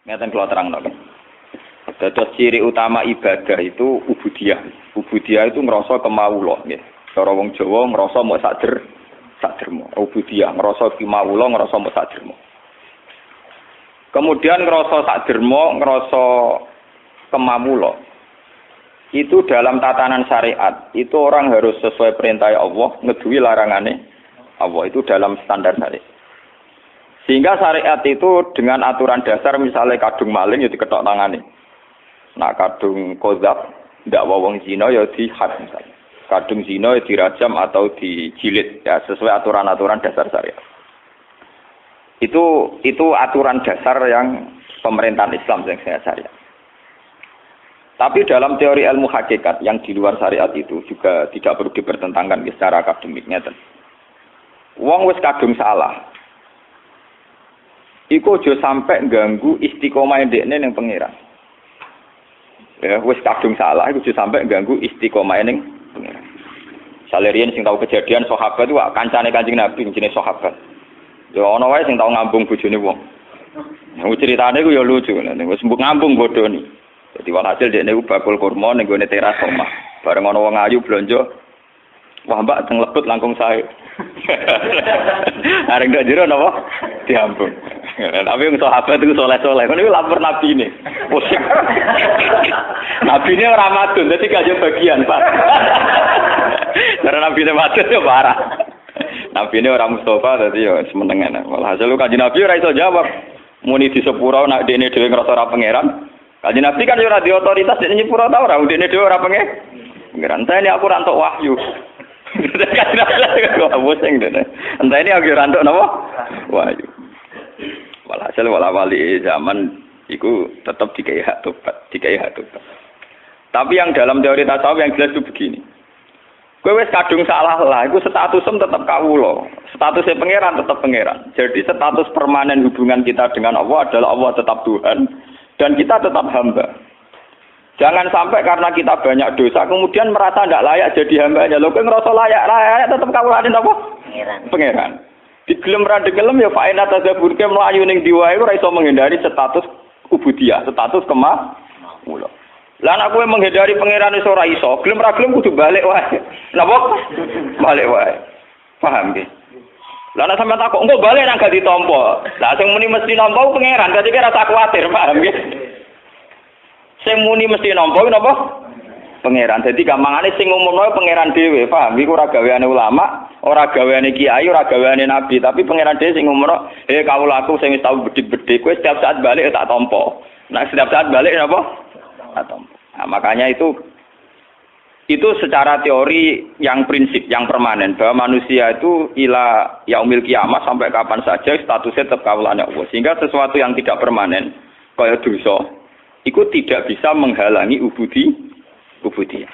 Ngeten kula terangno. Dados ciri utama ibadah itu ubudiyah. Ubudiyah itu ngrasa kemawula nggih. Cara wong Jawa ngrasa mok sakdermo. Ubudiyah ngrasa kemawula, ngrasa mok sakdermo. Kemudian ngrasa sakdermo, ngrasa kemawula. Itu dalam tatanan syariat, itu orang harus sesuai perintah Allah, ngeduwi larangane Allah, itu dalam standar syariat. Sehingga syariat itu dengan aturan dasar misalnya kadung maling ya diketok tangane. Nah kadung kozab, ndak wong zina ya dihad misalnya. Kadung zina ya dirajam atau dijilid ya sesuai aturan-aturan dasar syariat. Itu aturan dasar yang pemerintahan Islam yang saya syariat. Tapi dalam teori ilmu hakikat yang di luar syariat itu juga tidak perlu dipertentangkan secara akademiknya. Wong wis kadung salah. Iku aja sampai ganggu istiqomah ndekne ning pangeran. Ya wis kadung salah iku aja sampai ganggu istiqomah ning pangeran. Salerian sing tahu kejadian sahabat itu kancane Kanjeng Nabi jenenge sahabat. Ya ana wae sing tau ngambung bojone wong. Nah, ceritane ku ya lucu, wis mbok ngambung bodoni. Jadi walhasil dia niku bakul kurma ning gone teras omah. Bareng ana wong ayu blonjo. Wah, Mbak teng lebet langkung sae. Areng dak jero napa? Diampun. Tapi wong sahabat iku saleh-saleh. Ngono iku lapor nabi ne. Pusing. Nabi ne ora madun, dadi gak bagian, Pak. Karena nabi ne madun yo parah. Nabi ne ora Mustafa dadi yo semenengan. Walhasil kanjeng Nabi ora iso jawab. Muni di sepura nak dene dhewe ngrasa ora pangeran. Kanjeng Nabi kan ora di otoritas dene nyepuro ta ora, dene dhewe ora pangeran. Enteni aku ora entuk wahyu. Kanjeng Nabi kok pusing dene. Enteni aku ora entuk napa? Wahyu. Walhasil wali zaman iku tetap dikai hak tobat. Tapi yang dalam teori tasawuf yang jelas itu begini. Kowe wis kadung salah lah, iku statusem tetap kawula. Statusnya pangeran tetap pangeran. Jadi status permanen hubungan kita dengan Allah adalah Allah tetap Tuhan dan kita tetap hamba. Jangan sampai karena kita banyak dosa kemudian merasa tidak layak jadi hambanya. Lho kowe ngerasa layak tetap kawulane apa? Pangeran. Digelem ra digelem ya fa'ina tadzabburke mlayu ning diwae ora iso menghindari status ubudiyah, status kemawula. Lah nek kowe menghindari pangeran wis ora iso, gelem ra gelem kudu balik wae. Napa? Balik wae. Paham nggih? Lah nek sampeyan takok engko balik nang gak ditampa. Lah sing muni mesti nampa pangeran, dadi kira rasa kuwatir, paham nggih? Sing muni mesti nampa napa? Pangeran. Dadi gampangane sing ngumumno pangeran dhewe, paham? Iku ora gaweane ulama, ora gaweane kiai, ora gaweane nabi, tapi pangeran dhewe sing ngumumno, kawulaku sing wis tau bedik-bedik, kowe setiap saat balik tak tampa. Nah, setiap saat balik napa? Nah, makanya itu secara teori yang prinsip, yang permanen bahwa manusia itu ila yaumil kiamat sampai kapan saja statusnya tetap kawulane Allah. Sehingga sesuatu yang tidak permanen kaya dosa itu tidak bisa menghalangi ubudiyah.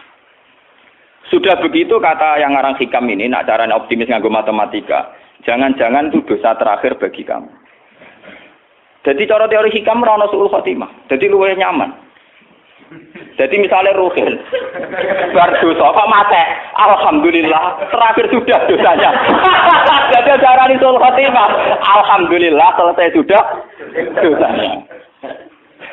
Sudah begitu kata yang ngarang hikam ini, nak caranya optimis nganggo matematika, jangan-jangan itu dosa terakhir bagi kamu. Jadi cara teori hikam ora ono suul khotimah. Jadi luwih nyaman. Jadi misalnya Ruhin bar dosa kok mate, alhamdulillah terakhir sudah dosanya. Jadi cara nisul khotimah, alhamdulillah selesai sudah dosanya.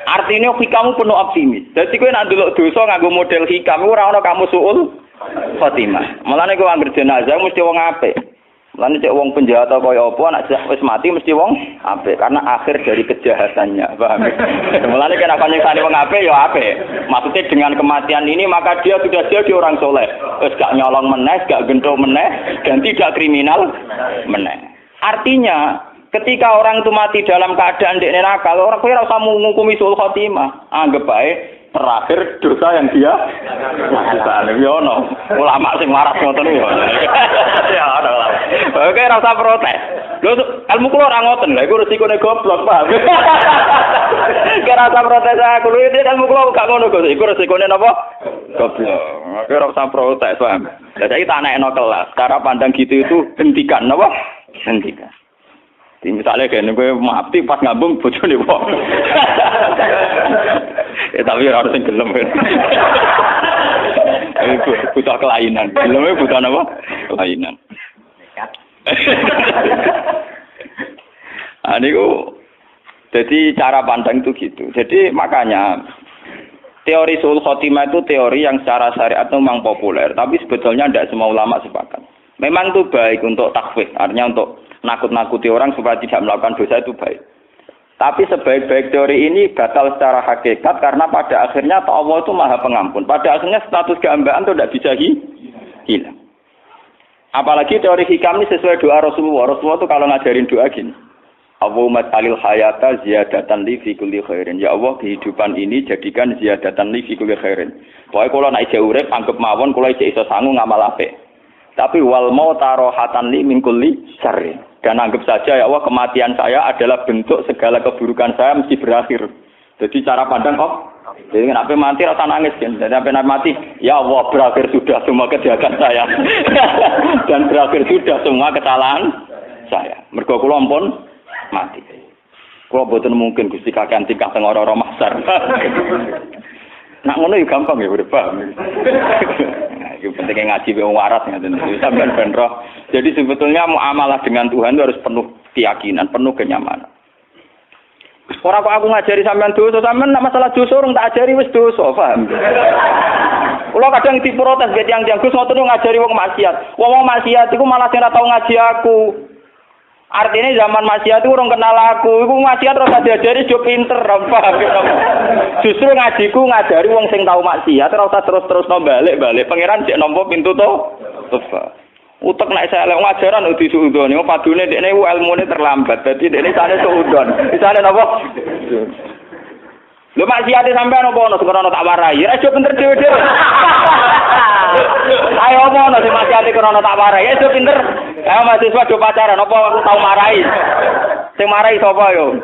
Artinya hikamu penuh optimis. Jadi kowe nek ndelok dosa nganggo model hikam ora ono kamu suul khotimah. Mulane kowe anggere jenazah mesti wong apik. Mulane cek wong penjahat kaya apa nek wis mati mesti wong apik karena akhir dari kejahatannya, paham? Mulane kena nyiksa wong apik ya apik. Maksudnya dengan kematian ini maka dia sudah jadi orang soleh. Wis gak nyolong meneh, gak genthuk meneh dan tidak kriminal meneh. Artinya ketika orang itu mati dalam keadaan dekne nakal, orang kowe ora usah ngukumi suul khotimah. Anggap bae terakhir dosa yang dia lakukan. Ya ono ulama sing waras ngoten ya. Ya ono ulama. Oke ora usah protes. Lho ilmu kula ora ngoten. Lha iku resikone goblok, paham. Ora usah protes aku. Lho ilmu kula gak ngono kok. Iku resikone napa? Goblok. Oke ora usah protes, paham. Lah saiki tak anekno kelas. Cara pandang gitu itu hentikan napa? Hentikan. Misalnya kayak gue mati pas ngambung bojone wong. Tapi harus yang gelem kan. Butuh kelainan. Gelemnya butuh apa? Kelainan. Ini Jadi cara pandang itu gitu. Jadi makanya teori su'ul khotimah itu teori yang secara syariat memang populer, tapi sebetulnya tidak semua ulama sepakat. Memang itu baik untuk takhfif, artinya untuk nakut-nakuti orang supaya tidak melakukan dosa itu baik. Tapi sebaik-baik teori ini batal secara hakikat karena pada akhirnya Allah itu Maha Pengampun. Pada akhirnya status kehambaan itu tidak bisa hilang. Apalagi teori hikam ini sesuai doa Rasulullah. Rasulullah itu kalau ngajarin doa gini. Allahumma alil hayata ziyadatan li fi kulli khairin. Ya Allah, kehidupan ini jadikan ziyadatan li fi kulli khairin. Pokoke kula nek isih urip anggap mawon kula isih iso sangu ngamal apik. Tapi wal mauta rohatan li min kulli syarrin. Dan anggap saja ya Allah kematian saya adalah bentuk segala keburukan saya mesti berakhir. Jadi cara pandang jadi kenapa mati rasa nangis kan? Dan sampai mati, ya Allah berakhir sudah semua kejahatan saya. Dan berakhir sudah semua kesalahan saya. Mergo kula ampun mati. Kula boten mungkin Gusti kakean tingkah teng ora-ora mahsyar. Nak ngono ya gampang ya udah paham. Yang penting ngaji wong waras ngaten. Sampeyan ben roh. Jadi sebetulnya muamalah dengan Tuhan itu harus penuh keyakinan, penuh kenyamanan. Ora kok aku ngajari sampean dosa, sampean nek masalah dosa urung tak ajari wis dosa, paham? Kula kadang diprotes ge tiyang-tiyang Gus ngoten ngajari wong maksiat. Wong maksiat iku malah sing ora tau ngaji aku. Artinya zaman maksiat itu orang kenal aku, iku maksiat terus diajari jo pinter, paham? Justru ngajiku ngajari wong sing tau maksiat, ora usah terus-terus balik-balik. Pangeran cek nampa pintu to. Utek nek saya lek ngajaran uti suudon, yo padune dekne ilmune terlambat. Dadi dekne sane suudon. Isane napa? Lho maksiate sampean apa ono sekono tak warai. Ya aja pinter dhewe-dhewe. Ayo apa ono sing maksiate krono tak warai. Ya aja pinter. Ayo mahasiswa do pacaran apa aku tau marai. Sing marai sapa yo?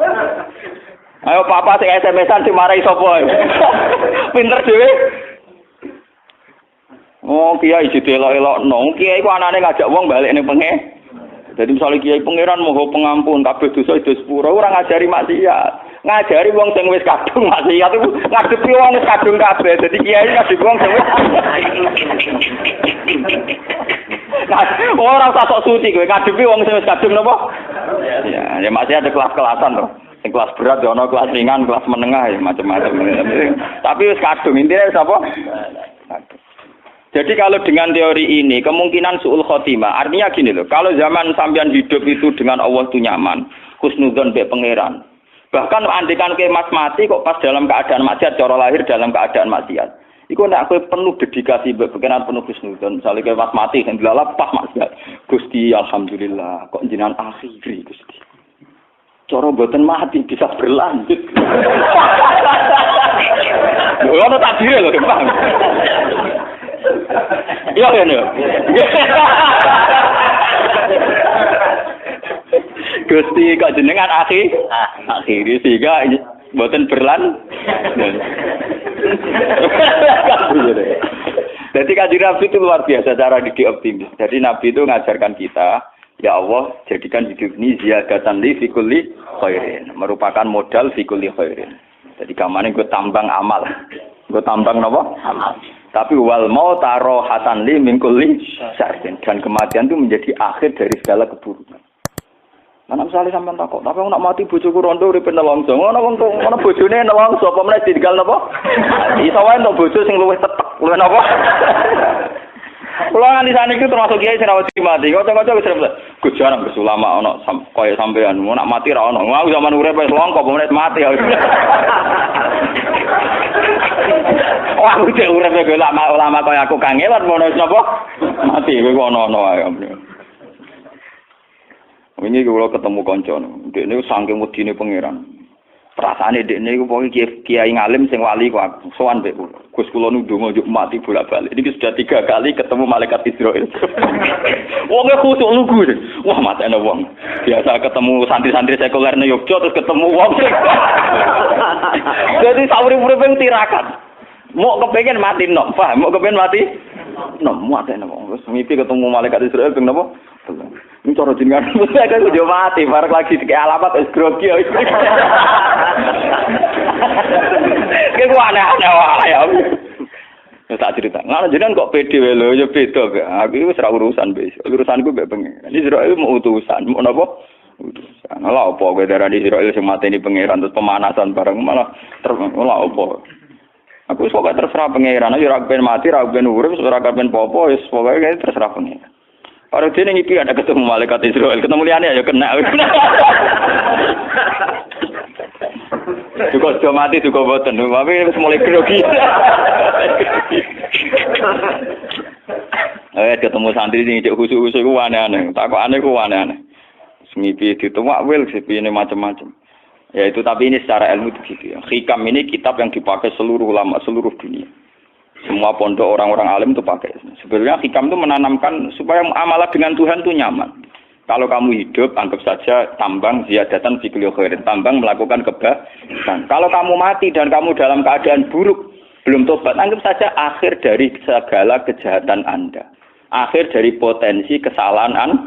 Ayo papa sing SMS-an sing marai sapa yo? Pinter dhewe. Oh, kiai didelok-elokno. Kiai ku anane ngajak wong balik ning pengen. Jadi misalnya kiai pangeran moho pengampun kabeh dosa itu sepuro ora ngajari maksiat. Ngajari wong sing wis kadung maksiat iku ngadepi wong wis kadung kabeh. Dadi kiai ngadepi wong sing wis ora usah sok suci kowe ngadepi wong sing wis kadung napa? Ya maksiat ada kelas-kelasan to. Sing kelas berat ya ono, kelas ringan, kelas menengah ya macam-macam. Tapi wis kadung intine sapa? Jadi kalau dengan teori ini kemungkinan su'ul khotimah artinya gini loh, kalau zaman sampean hidup itu dengan Allah itu nyaman, husnudzon be pangeran. Bahkan andikan ke mas mati kok pas dalam keadaan maksiat, cara lahir dalam keadaan maksiat. Iku nek kowe penuh dedikasi be pangeran penuh husnudzon, misale ke mas mati kan dilalap pas maksiat. Gusti alhamdulillah kok jenengan akhiri Gusti. Cara mboten mati bisa berlanjut. Ono takdir lho, Bang. Iya kan ya. Gusti kok jenengan akhiri sehingga mboten berlan. Jadi Kanjeng Nabi itu luar biasa cara didik optimis. Jadi Nabi itu ngajarkan kita, ya Allah jadikan hidup ini ziyadatan li fi kulli khairin, merupakan modal fi kulli khairin. Jadi kamane gue tambang amal. Gue tambang napa? Amal. Tapi wal mauta rohatan li min kulli syarrin, dan kematian itu menjadi akhir dari segala keburukan. Mana misalnya sampean takut, tapi aku nak mati bojoku rondo uripe nelongso. Ngono bojone nelongso apa meneh ditinggal napa? Iso wae entuk bojo sing luwih tetek, luwih napa? Kulo nganti saniki termasuk kiai sing ora mati. Kocok-kocok wis repot. Gus jarang Gus ulama ono kaya sampean. Mau nak mati ra ono. Aku zaman urip wis longko apa meneh mati. Wah, aku cek urip kaya ulama kaya aku kangelan ngono wis napa? Mati kowe ono ae. Wingi kula ketemu kanca, dekne saking wedine pangeran. Perasaane dekne iku pokoke kiai ngalim sing wali kok aku sowan mbek kula. Gus kula nu ndonga njuk mati bolak-balik. Iki sudah 3 kali ketemu malaikat Israil. Wonge khusuk lugu. Wah, matene wong. Biasa ketemu santri-santri sekuler nang Yogyakarta terus ketemu wong. Jadi sauri-uripe tirakat. Mau kepengen mati no, paham? Mau kepengen mati no, matene wong. Wis mimpi ketemu malaikat Israil ping napa? Ini cara jenengan saya kan udah mati, bareng lagi kayak alamat es grogi. Kayak gua aneh-aneh wae ya. Ya tak cerita. Ngono jenengan kok pede wae lho, ya beda kok. Aku wis ora urusan wis. Urusanku mbek pengen. Ini Israil mau utusan, mau napa? Lah apa kowe darani Israil sing mateni pangeran terus pemanasan bareng malah lah apa. Aku wis pokoke terserah pangeran, yo ora ben mati, ora ben urip, ora ben popo, wis pokoke terserah pangeran. Ora dene iki ada ketemu malaikat Israil, ketemu liyane ya kena. Juga sudah mati juga boten, tapi wis mulai grogi. Ketemu santri sing cek khusus-khusus ku aneh-aneh, takokane ku aneh-aneh. Ngipi dituwak wil sepine macam-macam. Ya itu tapi ini secara ilmu begitu ya. Hikam ini kitab yang dipakai seluruh ulama seluruh dunia. Semua pondok orang-orang alim itu pakai. Sebenarnya hikam itu menanamkan supaya amalah dengan Tuhan itu nyaman. Kalau kamu hidup anggap saja tambang ziyadatan fi kulli khairin, tambang melakukan kebaikan. Kalau kamu mati dan kamu dalam keadaan buruk belum tobat, anggap saja akhir dari segala kejahatan Anda. Akhir dari potensi kesalahan Anda.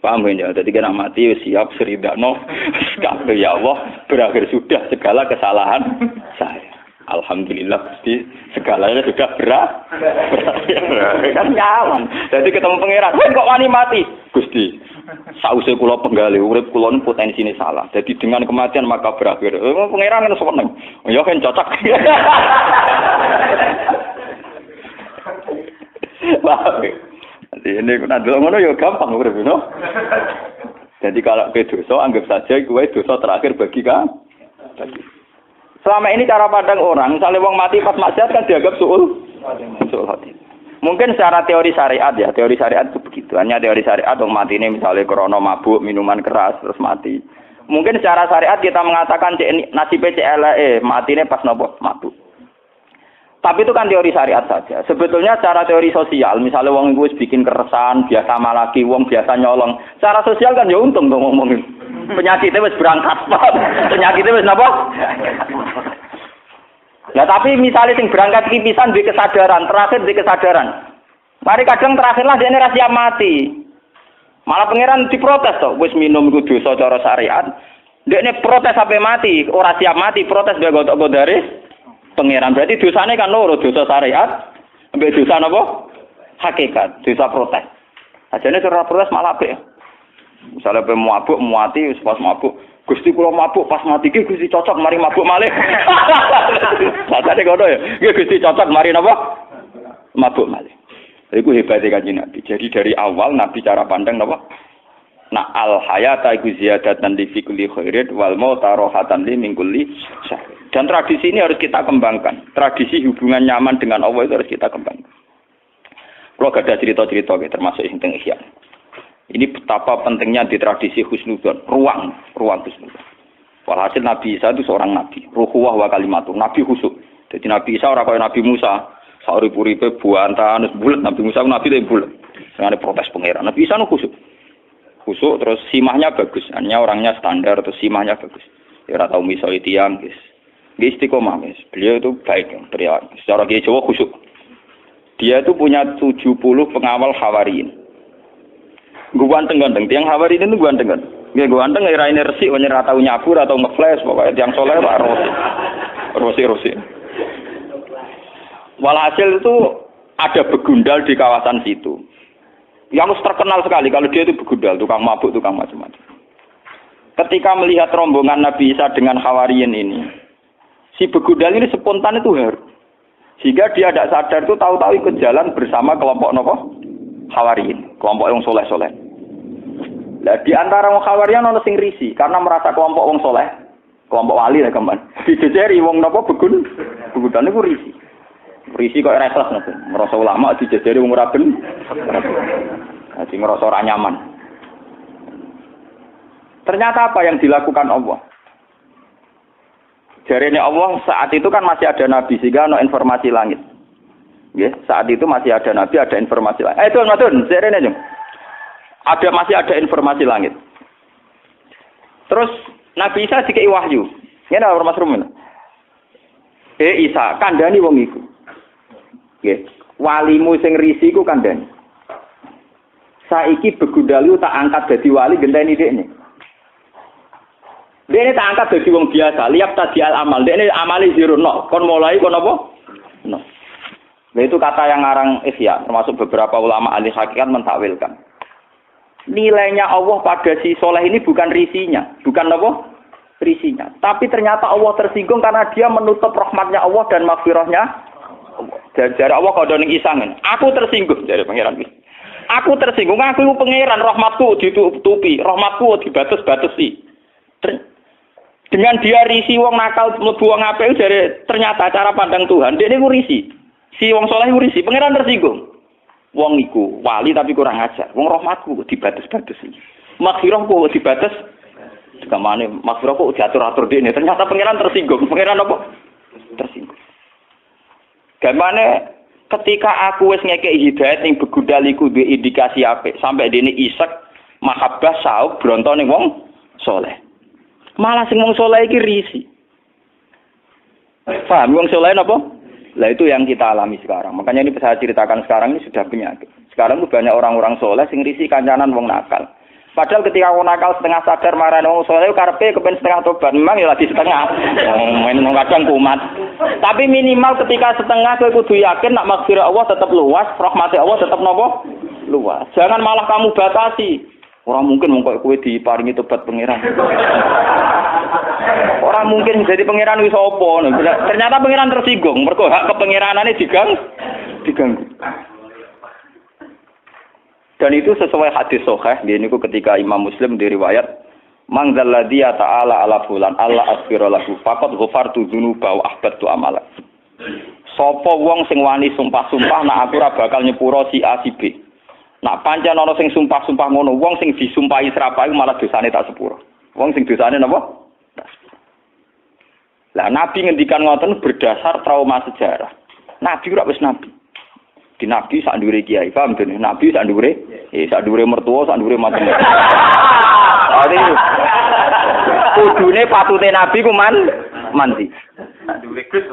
Paham ya? Jadi kena mati siap seridano. Kabeh ya Allah, berakhir sudah segala kesalahan saya. Alhamdulillah Gusti, segalanya sudah berakhir. Kan nyaman. Jadi ketemu pangeran, kok wani mati? Gusti, sause kula penggali urip kula potensine salah. Jadi dengan kematian maka berakhir. Pangeran kan seneng. Ya kan cocok. Wah. Ini nanti ngono ya gampang urip no. Jadi kalau ke dosa anggap saja kuwi dosa terakhir bagi kamu. Selama ini cara pandang orang, misalnya wong mati pas maksiat kan dianggap suul hati. Mungkin secara teori syariat ya, teori syariat itu begitu. Hanya teori syariat wong mati ini misalnya krono mabuk, minuman keras terus mati. Mungkin secara syariat kita mengatakan nasib CLE mati ini pas nopo mabuk. Tapi itu kan teori syariat saja. Sebetulnya secara teori sosial, misalnya wong iku wis bikin keresahan, biasa malaki, wong biasa nyolong. Secara sosial kan ya untung dong ngomongin. Penyakitnya wis berangkat, penyakitnya wis napa? Nah tapi misalnya sing berangkat iki pisan duwe kesadaran, terakhir duwe kesadaran. Mari kadang terakhirlah dia ini siap mati. Malah pangeran diprotes to, wis minum iku dosa cara syariat. Dekne protes sampai mati, ora siap mati, protes dia gotok-godare. Pangeran berarti dosanya kan loro, dosa syariat, ambek dosa napa? Hakikat, dosa protes. Ajane cara protes malah apik. Misalnya pe mabuk, muati pas mabuk, Gusti kula mabuk pas mati iki Gusti cocok mari mabuk malih. Sakjane ngono ya. Iki Gusti cocok mari napa? Mabuk malih. Iku hebate Kanjeng Nabi. Jadi dari awal Nabi cara pandang napa? Nah al hayata iku ziyadatan li fi kulli khairin wal mauta rahatan li min kulli syarr. Dan tradisi ini harus kita kembangkan. Tradisi hubungan nyaman dengan Allah itu harus kita kembangkan. Kalau ada cerita-cerita termasuk yang teng Ihya. Ini betapa pentingnya di tradisi husnudzon, ruang husnudzon. Walhasil Nabi Isa itu seorang nabi, ruhuwah wa kalimatu, nabi khusyuk. Jadi Nabi Isa ora kaya Nabi Musa, sauri-uripe buantan bulet, Nabi Musa nabi tapi bulet. Dengan protes pangeran. Nabi Isa khusyuk. Khusyuk terus simahnya bagus, hanya orangnya standar terus simahnya bagus. Ya ora tau misoi tiyang, guys. Dia istiqomah, guys. Beliau itu baik, beliau. Secara Kiai Jawa khusyuk. Dia itu punya 70 pengawal Hawariyin. Ganteng-ganteng, tiang Hawariyin itu ganteng-ganteng. Dia ganteng, ya ini resik, ora tau nyabur atau ngeflash, pokoknya tiang soleh Pak Rosi. Walhasil itu ada begundal di kawasan situ. Yang terkenal sekali kalau dia itu begundal, tukang mabuk, tukang macam-macam. Ketika melihat rombongan Nabi Isa dengan Hawariyin ini, si begundal ini spontan itu haru. Sehingga dia tidak sadar itu tahu-tahu ikut jalan bersama kelompok nopo Hawariyin, kelompok yang soleh-soleh. Nah, di antara wong Hawariyin ono sing risi karena merasa kelompok wong soleh, kelompok wali lah kemban. Dijejeri wong nopo begundal niku risi. Risi kok resah ngoten. Merasa ulama dijejeri wong ora ben. Jadi ngerasa ora nyaman. Ternyata apa yang dilakukan Allah? Jarene Allah saat itu kan masih ada nabi sehingga ada informasi langit. Nggih, saat itu masih ada nabi, ada informasi langit. Itu ngoten, jarene jeng. Masih ada informasi langit. Terus Nabi Isa dikei wahyu. Ngene ora Mas Rumen. Isa, kandhani wong iku. Nggih, walimu sing risi iku kandhani. Saiki begundalu tak angkat dadi wali genteni dekne. Dia ini tak angkat dari wong biasa, lihat tadi amal. Dia ini amali zero no. Kon mulai kon apa? No. Nah itu kata yang ngarang Ihya, termasuk beberapa ulama ahli hakikat mentakwilkan. nilainya Allah pada si soleh ini bukan risinya, bukan apa? Risinya. Tapi ternyata Allah tersinggung karena dia menutup rahmatnya Allah dan maghfirahnya Allah. Dari Allah kau doning isangen. Aku tersinggung dari pangeran ini. Aku tersinggung, aku pangeran, rahmatku ditutupi, rahmatku dibatas-batasi. Dengan dia risi wong nakal mlebu wong apik dari ternyata cara pandang Tuhan, dia niku risi. Si wong saleh iku risi, pangeran tersinggung. Wong iku wali tapi kurang ajar. Wong rahmatku dibatas-batasi. Maghfirahku dibatas. Sekamane maghfirahku diatur-atur dene. Ternyata pangeran tersinggung. Pangeran apa? Tersinggung. Gamane ketika aku wis ngekeki hidayat ning begudal iku duwe indikasi apik, sampai dene isek mahabbah sauk bronto ning wong saleh. Malah sing wong saleh iki risi. Paham wong saleh napa? Lah itu yang kita alami sekarang. Makanya ini saya ceritakan sekarang ini sudah penyakit. Sekarang itu banyak orang-orang soleh sing risi kancanan wong nakal. Padahal ketika wong nakal setengah sadar marani wong soleh karepe kepen setengah tobat. Memang ya lagi setengah. Main kadang kumat. Tapi minimal ketika setengah kowe kudu yakin nak maghfirah Allah tetap luas, rahmat Allah tetap nopo? Luas. Jangan malah kamu batasi. Orang mungkin wong kowe diparingi tobat pangeran. Orang mungkin jadi pangeran wis apa. Ternyata pangeran tersinggung. Mergo hak kepangeranane diganggu. Dan itu sesuai hadis sahih. Niku ketika Imam Muslim diriwayat, "Man dzalladzi ta'ala ala fulan Allah aghfira lahu faqad ghafartu dzunuba wa ahbattu amala." Sapa wong sing wani sumpah-sumpah nak aku ora bakal nyepuro si A si B. Nak pancen ana sing sumpah-sumpah ngono, wong sing disumpahi serapai malah dosane tak sepuro. Wong sing dosane napa? Lah Nabi ngendikan ngoten berdasar trauma sejarah. Nabi ora wis nabi. Di Nabi sak ndure kiai, paham to? Nabi sak ndure, sak ndure mertua, sak ndure macam-macam. Ade. Kudune patute Nabi ku mandi. Sak ndure Gus.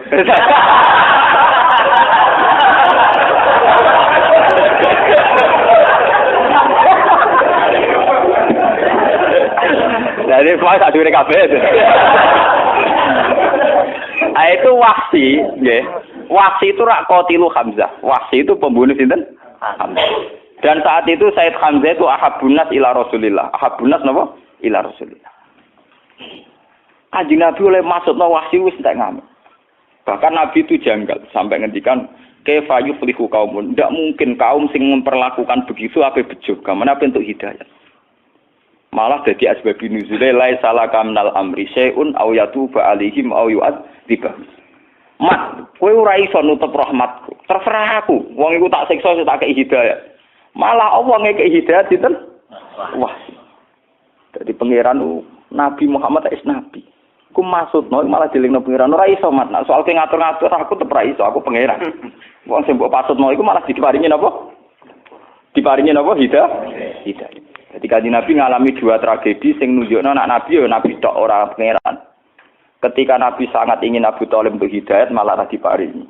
Jadi semua sak ndure kabeh. Itu Wahsi, nggih. Wahsi itu rak qatilu Hamzah. Wahsi itu pembunuh sinten? Hamzah. Dan saat itu Said Hamzah itu ahabbun nas ila Rasulillah. Ahabbun nas napa? Ila Rasulillah. Kanjeng Nabi oleh maksudna Wahsi wis entek ngamuk. Bahkan Nabi itu janggal sampai ngendikan kaifa yuflihu qaumun. Tidak mungkin kaum sing memperlakukan begitu apa bejo. Kamana untuk hidayah. Malah jadi asbab nuzule la salaka minal amri syai'un aw yatuba alaihim aw yu'adzibah. Mat, kowe ora iso nutup rahmatku. Terserah aku. Wong iku tak siksa tak kei hidayah. Malah Allah ngekei hidayah sinten? Wah. Dadi pangeran Nabi Muhammad is nabi. Ku maksudno malah dilingno pangeran ora iso mat. Nek soal ngatur-ngatur aku tetep ora iso, aku pangeran. Wong sing mbok pasutno iku malah diparingi napa? Diparingi napa? Hidayah. Ketika Nabi ngalami dua tragedi sing nunjukno anak Nabi ya Nabi tok ora pangeran. Ketika Nabi sangat ingin Abu Thalib untuk hidayat malah diparingi.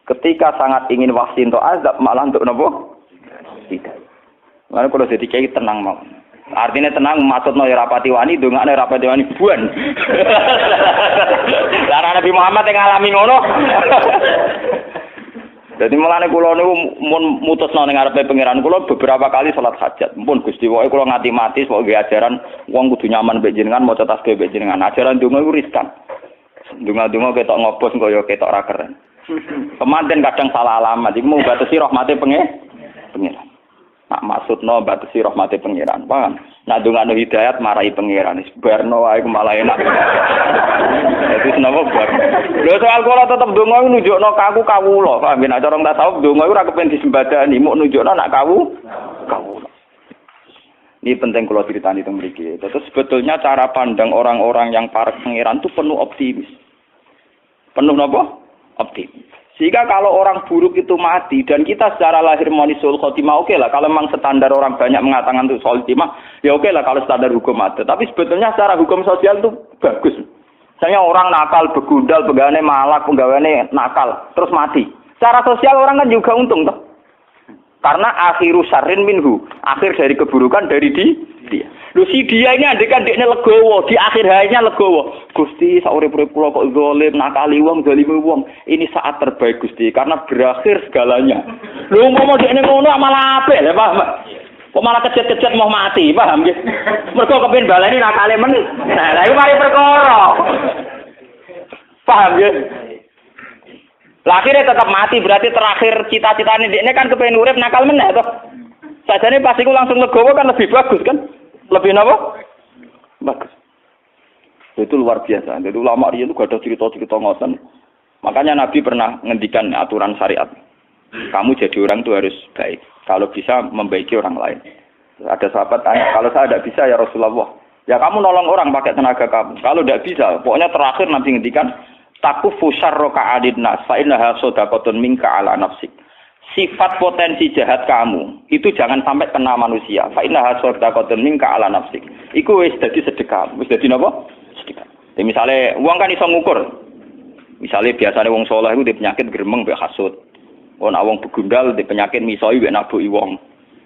Ketika sangat ingin Wahsi untuk azab malah untuk napa? Hidayat. Mane kalau jadi kiai tenang mau. Artinya tenang maksudno ya rapati wani, dongane rapati wani buan. Lah Nabi Muhammad yang ngalami ngono. Jadi mulane kula niku mun mutusno ning ngarepe pangeran kula beberapa kali salat hajat. Mumpun Gusti wae kula nganti mati sok nggih ajaran wong kudu nyaman mbek jenengan maca tasbih mbek jenengan. Ajaran donga iku riskan. Donga-donga ketok ngobos kaya ketok ra keren. Kemanten kadang salah alamat iku mau batasi rahmate pangeran. Nak maksudno batasi rahmate pangeran. Paham? Nak dongano hidayat marahi pangeran. Barno wae malah enak. Dadi senapa bar. Lho soal kula tetep donga nunjukno kawula. Paham nek cara tasawuf donga iku ora kepen disembadani, muk nunjukno nak kawula. Ini penting kalau ceritani itu mriki. Terus sebetulnya cara pandang orang-orang yang para pangeran itu penuh optimis. Penuh apa? Optimis. Sehingga kalau orang buruk itu mati dan kita secara lahir monisul khotimah oke lah. Kalau memang standar orang banyak mengatakan itu soal khotimah, ya oke lah kalau standar hukum ada. Tapi sebetulnya secara hukum sosial itu bagus. Misalnya orang nakal, begundal, pegawainya malak, pegawainya nakal, terus mati. Secara sosial orang kan juga untung toh. Karena akhiru syarrin minhu, akhir dari keburukan dari dia. Lho si dia ini andekan dekne legowo, di akhir hayatnya legowo. Gusti saurip-urip kula kok zalim, nakali wong, zalimi wong. Ini saat terbaik Gusti karena berakhir segalanya. Lho umpama dekne ngono malah apik lho, Pak. Kok malah kejet-kejet mau mati, paham nggih? Mergo kepengin baleni nakale men. Nah, lha iku mari perkara. Paham nggih? Lah akhirnya tetap mati, berarti terakhir cita-citane dekne kan kepengin urip nakal meneh toh. Sajane pas iku langsung legowo kan lebih bagus kan? Lebih napa? Bagus. Itu luar biasa. Jadi ulama dia itu gak ada cerita-cerita ngoten. Makanya Nabi pernah ngendikan aturan syariat. Kamu jadi orang itu harus baik. Kalau bisa membaiki orang lain. Ada sahabat tanya, kalau saya tidak bisa ya Rasulullah. Ya kamu nolong orang pakai tenaga kamu. Kalau tidak bisa, pokoknya terakhir Nabi ngendikan takufu syarroka adid nas fa innaha shadaqatun minka ala nafsik. Sifat potensi jahat kamu itu jangan sampai kena manusia. Fa innaha shadaqatun minka ala nafsik. Iku wis dadi sedekah. Wis dadi napa? Sedekah. Jadi misalnya uang kan iso ngukur. Misalnya biasanya wong saleh iku di penyakit gremeng mbek hasud. Wong awong begundal di penyakit misoi mbek nabuki wong.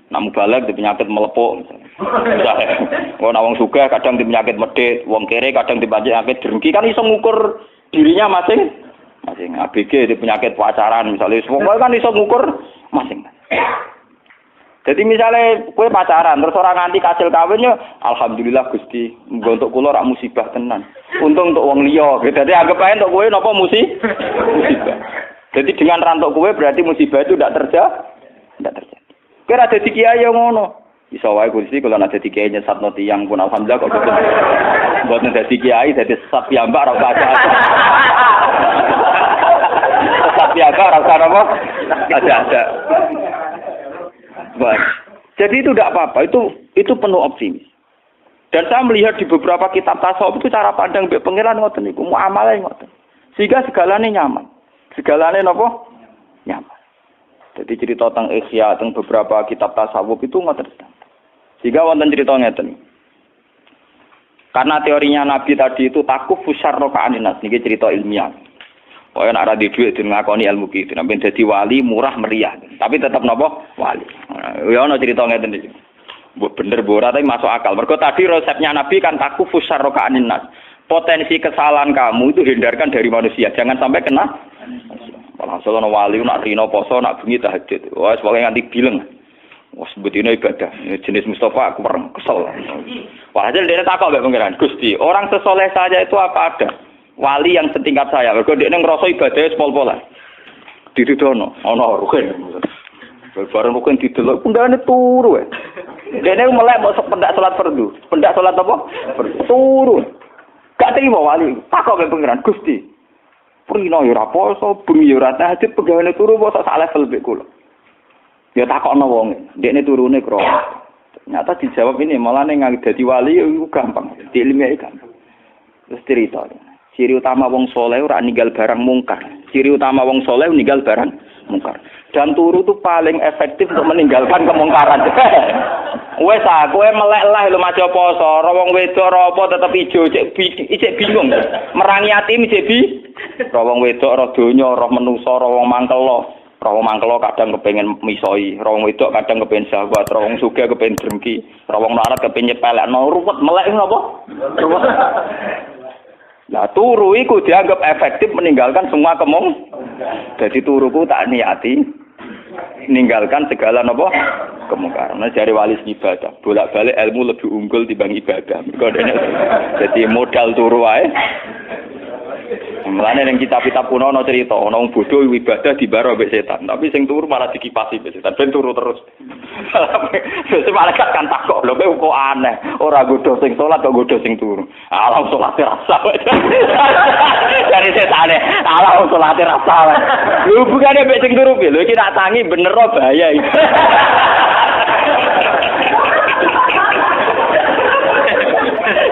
Namu balik di penyakit melepuk misalnya. Wong awong sugih kadang di penyakit medit, wong kere kadang di penyakit drengki kan iso ngukur dirinya masing-masing. ABG di penyakit pacaran misalnya. Semua kan iso ngukur masing. Jadi misalnya kue pacaran terus orang nganti kasil kawinnya, alhamdulillah Gusti, untuk kula rak musibah tenan. Untung untuk wong liya. Jadi anggap ae untuk kue napa musibah. Jadi dengan rantok kue berarti musibah itu tidak terjadi. Kira dadi kiai yo ngono. Iso wae Gusti kula nek dadi kiai nyesatno tiyang pun alhamdulillah kok boten. Boten dadi kiai dadi sesat piyambak ora usah. Sesat piyambak ora usah apa? Ada. Baik. Jadi itu tidak apa-apa, itu penuh optimis. Dan saya melihat di beberapa kitab tasawuf itu cara pandang mbek pangeran ngoten niku, muamalah ngoten. Sehingga segalanya nyaman. Segalanya napa? Nyaman. Jadi cerita tentang Ihya, tentang beberapa kitab tasawuf itu ngoten. Sehingga wonten cerita ngeten. Karena teorinya Nabi tadi itu takufu syarroka aninas, niki cerita ilmiah. Kaya nek ora di dhuwit den ngakoni ilmu ki, sampeyan dadi wali murah meriah, tapi tetap napa? Wali. Ya ana cerita ngeten iki. Mbok bener mbok ora tapi masuk akal. Mergo tadi resepnya Nabi kan takufu syarroka aninas. Potensi kesalahan kamu itu hindarkan dari manusia, jangan sampai kena. Walhasil ana wali nak rino poso nak bengi tahajud. Wes pokoke nganti bileng. Wes sebetine ibadah. Jenis Mustafa aku pereng kesel. Walhasil dia takok mbek pangeran, Gusti, orang sesoleh saja itu apa ada? Wali yang setingkat saya, mergo dekne ngrasa ibadahe pol-polan. Ditudono, ana rugen. Bareng rugen didelok pundane turu wae. Dekne melek mau pendak salat fardu. Pendak salat apa? Turu. Gak terima wali. Takok mbek pangeran, Gusti. Prino ya ora poso, bengi ya ora tahajud, pegawane turu kok sak level mbek kula. Ya takokno wong, dekne turune kro. Ternyata dijawab ini malah ning dadi wali iku gampang. Di ilmiah gampang. Terus cerita. Ciri utama wong soleh ora ninggal barang mungkar. Ciri utama wong soleh ninggal barang mungkar. Dan turu itu paling efektif untuk meninggalkan kemungkaran. Wes kowe melek lah lho maca poso, ora wong wedok ora apa tetep ijo, cek bingung. Merangi yatim cek ora wong wedok ora donya, ora manusa, ora wong mangkelo. Ora wong mangkelo kadang kepengin misoi, ora wong wedok kadang kepengin syahwat, ora wong sugih kepengin drengki, ora wong larat kepengin nyepelekno ruwet melek napa? Ruwet. Nah turu itu dianggap efektif meninggalkan semua Jadi turuku tak niati meninggalkan segala nopo kemungkaran. Nah dari wali ibadah, bolak-balik ilmu lebih unggul dibanding ibadah. Jadi modal turu wae. Mulane ning kitab-kitab kuno ana cerita, ana wong bodho ibadah dibaro mbek setan, tapi sing turu malah dikipasi mbek setan, ben turu terus. Sesuk malaikat kan takok, lho kok aneh, ora godho sing salat kok godho sing turu. Alah salat rasa. Dari setane, alah salat rasa. Lho bukane mbek sing turu piye? Lho iki tak tangi bener ora bahaya iki.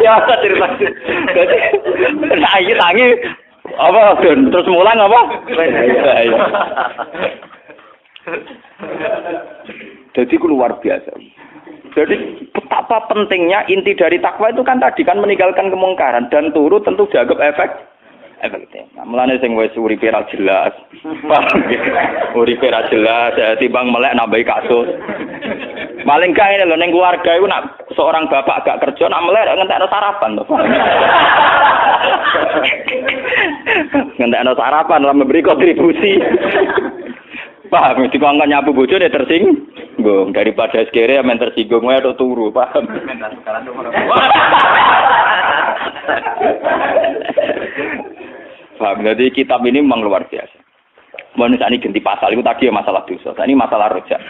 Ya cerita. Jadi tangi apa terus mulang apa? Jadi itu luar biasa. Jadi betapa pentingnya inti dari takwa itu kan tadi kan meninggalkan kemungkaran dan turu tentu dianggap efektif. Mulane sing wis uripe ra jelas. Uripe ra jelas timbang melek nambahi kasus. Maling gak ini lho ning keluarga iku nak seorang bapak gak kerja nak melek ngentekno sarapan to. Ngentekno sarapan ora memberi kontribusi. Paham dikongkon nyapu bojone tersinggung. tersinggung daripada sekere men tersinggung wae tok turu, paham? Paham. Jadi kitab ini memang luar biasa. Manusia ini ganti pasal itu tadi masalah dosa. Ini masalah rojak.